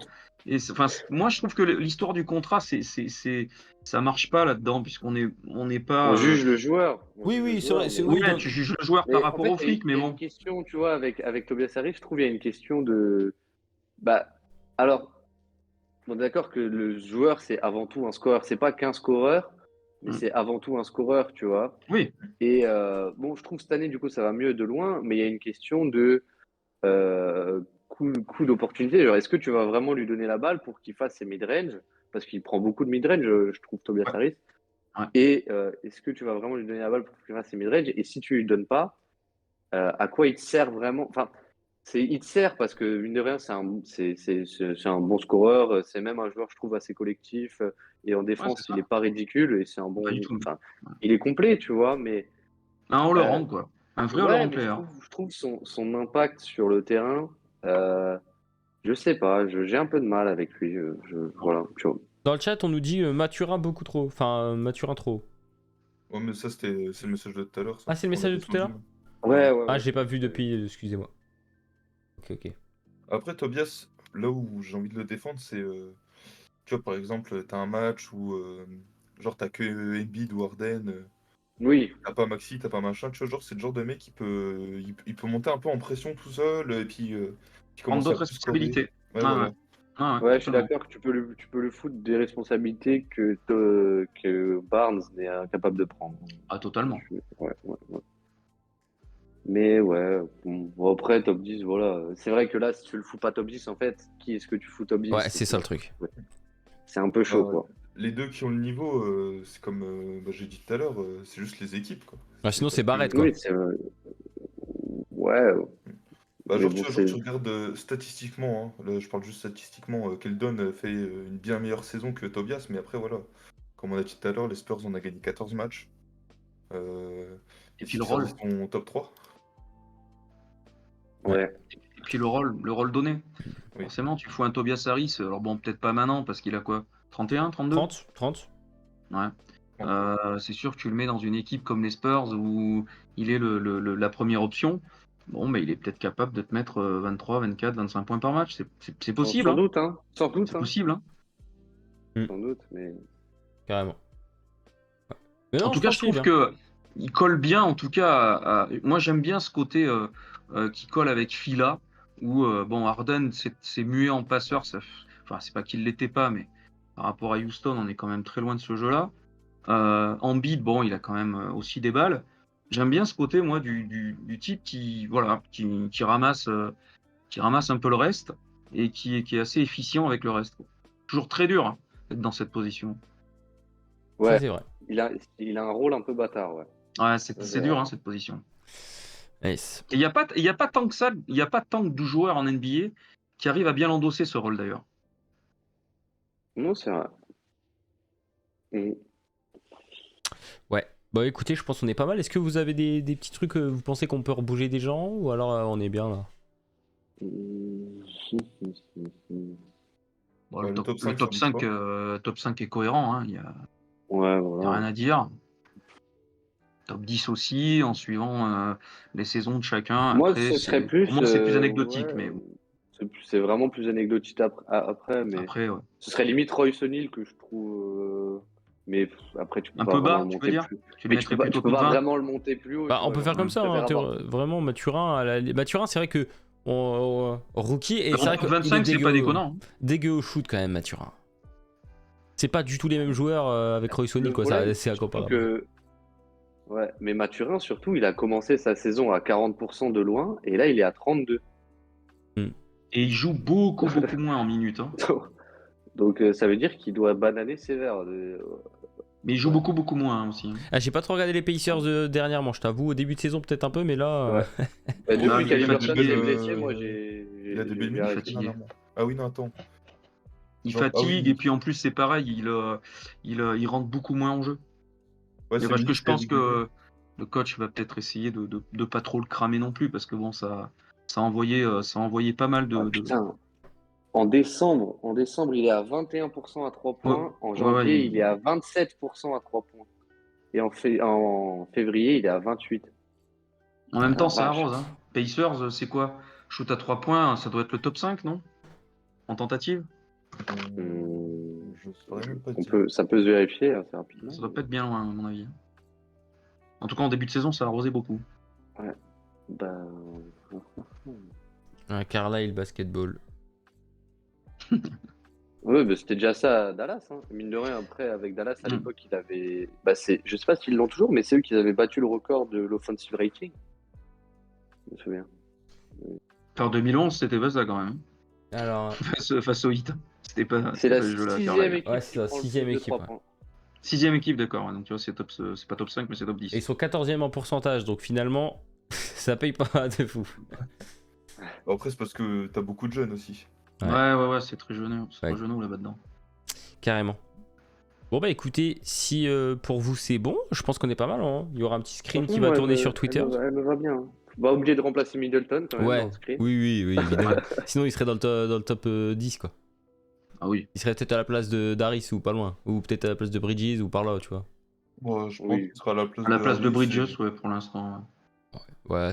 Moi, je trouve que l'histoire du contrat, ça marche pas là-dedans on n'est on pas. juge le joueur. On Oui, juge le oui, c'est joueur, vrai. mais... Oui, Ouais, tu juges le joueur par Mais en rapport fait, au fric, mais il y a une bon. question, tu vois, avec Tobias Harris, je trouve il y a une question de... Bah, alors, on est d'accord que le joueur, c'est avant tout un scoreur. C'est pas qu'un scoreur, mais Mm. c'est avant tout un scoreur, tu vois. Oui, Et bon, je trouve cette année, du coup, ça va mieux de loin, mais il y a une question de coup d'opportunité. Genre, est-ce que tu vas vraiment lui donner la balle pour qu'il fasse ses mid-range? Parce qu'il prend beaucoup de mid-range, je trouve, Tobias Ouais. Harris. ouais. Et est-ce que tu vas vraiment lui donner la balle pour qu'il fasse ses mid-range? Et si tu lui donnes pas, à quoi il te sert vraiment? Enfin, il te sert parce que, mine de rien, c'est un bon scoreur. C'est même un joueur, je trouve, assez collectif. Et en Ouais, c'est défense, il ça. n'est pas ridicule. Et c'est un Pas du bon. tout. Enfin, il est complet, tu vois. Mais Un euh, all-around, quoi. Un vrai ouais, all-around mais player. je trouve son impact sur le terrain, je sais pas. J'ai un peu de mal avec lui. Voilà, tu vois. Dans le chat, on nous dit Mathurin beaucoup trop. Enfin, Mathurin trop. Ouais, mais ça, c'est le message de tout à l'heure. Ça. Ah, c'est le On message a de tout à l'heure? descendu. Ouais, ouais, Ah, ouais. j'ai pas vu depuis, excusez-moi. Ok. Après, Tobias, là où j'ai envie de le défendre, c'est. Tu vois, par exemple, t'as un match où. Genre, t'as que Embiid ou Harden. Oui, T'as pas Maxi, t'as pas machin. Tu vois, genre, c'est le genre de mec qui il peut monter un peu en pression tout seul. Et puis, qui Prendre commence à d'autres plus scorer. responsabilités. Ouais, Ah voilà. ouais. Ah ouais, ouais, je suis totalement. d'accord que tu peux le foutre des responsabilités que Barnes n'est incapable de prendre. Ah, totalement. Ouais. Mais ouais, bon, après, top 10, voilà. C'est vrai que là, si tu le fous pas top 10, en fait, qui est-ce que tu fous top 10? Ouais, c'est ça le truc. Ouais. C'est un peu chaud, Bah, quoi. les deux qui ont le niveau, c'est comme j'ai dit tout à l'heure, c'est juste les équipes, quoi. Ah, sinon, c'est parce que- Barrett, quoi. Oui, ouais, Bah, mais genre, bon, tu regardes statistiquement, hein, là, je parle juste statistiquement, Keldon fait une bien meilleure saison que Tobias, mais après, voilà, comme on a dit tout à l'heure, les Spurs, on a gagné 14 matchs. Et Les puis le Sixers, rôle. ils sont top 3. ouais. Et puis le rôle donné. Oui. Forcément, tu fous un Tobias Harris. Alors bon, peut-être pas maintenant, parce qu'il a quoi? 31, 32? 30. Ouais. C'est sûr que tu le mets dans une équipe comme les Spurs où il est la première option. Bon, mais il est peut-être capable de te mettre 23, 24, 25 points par match. C'est possible, Sans hein. doute, hein. Sans doute, C'est hein. possible, hein. Sans doute, mais... Carrément. Mais En non, tout je cas, pense je qu'il est trouve bien. que il colle bien. En tout cas, moi j'aime bien ce côté qui colle avec Fila, où bon Harden c'est muet en passeur. Enfin, c'est pas qu'il l'était pas, mais par rapport à Houston, on est quand même très loin de ce jeu-là. Embiid, bon, il a quand même aussi des balles. J'aime bien ce côté, moi, du type qui ramasse un peu le reste et qui est assez efficient avec le reste, quoi. Toujours très dur hein, d'être dans cette position. Ça, Ouais, c'est vrai. il a un rôle un peu bâtard, ouais. Ouais, Ça, c'est dur hein, cette position. Nice. Et il y a pas tant que ça, il y a pas tant de joueurs en NBA qui arrivent à bien l'endosser ce rôle d'ailleurs. Non, c'est vrai. Et- Ouais. Bah écoutez, je pense qu'on est pas mal. Est-ce que vous avez des petits trucs, vous pensez qu'on peut rebouger des gens ou alors on est bien là? Bon, Ouais, le le top, top le 5, top ça 5, bouge top 5 est cohérent, hein, il n'y a Ouais, rien voilà. à dire. Top 10 aussi, en suivant les saisons de chacun. Moi, Après, ce serait pour plus. moi, c'est plus Ouais, anecdotique, mais bon, c'est vraiment plus anecdotique après, mais après, ouais. ce serait limite Royce O'Neal que je trouve. Mais après, tu peux Un pas peu vraiment bas, le tu veux monter dire? plus. Tu le Mais mettrais tu plutôt peux top pas 20? vraiment le monter plus haut, Bah, tu on vois. peut faire Genre, comme je ça, hein, préfère avoir. vraiment Mathurin. Mathurin, c'est vrai que rookie, et En c'est vrai top qu'il est 25, c'est pas déconnant, hein. dégueu au shoot quand même, Mathurin. C'est pas du tout les mêmes joueurs avec Royce O'Neal, Le quoi. problème, C'est surtout incomparable. que. Ouais, mais Mathurin, surtout, il a commencé sa saison à 40% de loin, et là, il est à 32. Et il joue beaucoup, beaucoup moins en minutes, hein. Donc, ça veut dire qu'il doit bananer sévère. Mais il joue Ouais. beaucoup, beaucoup moins hein, aussi, hein. Ah, j'ai pas trop regardé les Pacers dernièrement, je t'avoue. Au début de saison, peut-être un peu, mais là. Ouais. Bah, Oh, Ah, depuis il est il a des qu'Haliburton fatigué, belles, s'est lui. blessé, moi, il a des belles j'ai minutes arrêté. fatigué. dernièrement. Ah oui, non, attends. Il Genre, ah fatigue, oui, et puis en plus, c'est pareil, il rentre beaucoup moins en jeu. ouais, Mais c'est parce que minutes je très pense régulier. que le coach va peut-être essayer de pas trop le cramer non plus, parce que bon, ça a envoyé pas mal Ah, de... putain, en décembre, il est à 21% à 3 Ouais, points. En ouais, ouais, janvier, il est à 27% à 3 points. Et en février, il est à 28. En Ah, même la temps, ça vache. arrose, hein. Pacers, c'est quoi? Shoot à 3 points, ça doit être le top 5, non? En tentative? Je saurais même pas te On dire. peut, ça peut se vérifier assez rapidement. Ça doit pas être bien loin, à mon avis. En tout cas, en début de saison, ça a arrosé beaucoup. Ouais. Bah, Un Carlisle basketball. ouais, bah, c'était déjà ça à Dallas. Hein. Mine de rien, après, avec Dallas, à Mm. l'époque, il avait. Bah, je sais pas s'ils l'ont toujours, mais c'est eux qui avaient battu le record de l'offensive rating. Je me souviens. En 2011, c'était pas ça quand même. Alors, Face au Heat. C'était pas C'est la ce jeu-là à 6e Carlisle. ouais, équipe c'est qui la prend le 6e plus de équipe. 3 Ouais. points. 6e équipe, d'accord. Ouais, donc tu vois, c'est pas top 5, mais c'est top 10. Et ils sont 14e en pourcentage, donc finalement, ça paye pas de fou. Après, c'est parce que t'as beaucoup de jeunes aussi. Ouais. Ouais, c'est très jeune, Ouais. là-bas dedans. Carrément. Bon, bah écoutez, si pour vous c'est bon, je pense qu'on est pas mal. Hein. Il y aura un petit screen qui Franchement, va moi, tourner sur Twitter. elle me va bien. Hein. Pas obligé de remplacer Middleton quand même dans Ouais, le screen. oui, évidemment. Sinon, il serait dans le top 10, quoi. Ah oui. Il serait peut-être à la place de Daris ou pas loin. Ou peut-être à la place de Bridges ou par là, tu vois. Moi, je pense Oui. qu'il sera à la place À la place de Harris Bridges, ouais, pour l'instant. Ouais.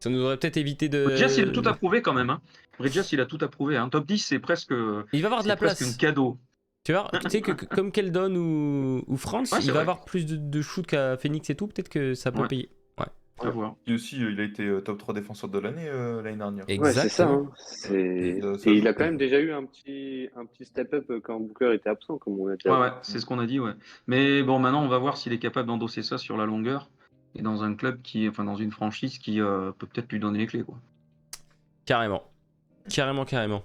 Ça nous aurait peut-être évité de. Bridges, il a tout approuvé quand même, hein. Bridges, il a tout approuvé, hein. Top 10, Il va avoir de la c'est presque un place. cadeau. Tu vois, tu sais que comme Keldon ou France, Ouais, il c'est va vrai. avoir plus de shoot qu'à Phoenix et tout. Peut-être que ça peut Ouais. payer. À voir. Et aussi, il a été top 3 défenseur de l'année l'année dernière. Ouais, c'est ça. Exactement. Hein. Ça Et il joue. a quand même déjà eu un petit step-up quand Booker était absent, comme on a dit Ouais, avant. ouais, c'est ce qu'on a dit, ouais. Mais bon, maintenant, on va voir s'il est capable d'endosser ça sur la longueur et dans un club enfin, dans une franchise qui peut peut-être lui donner les clés, quoi. Carrément. Carrément.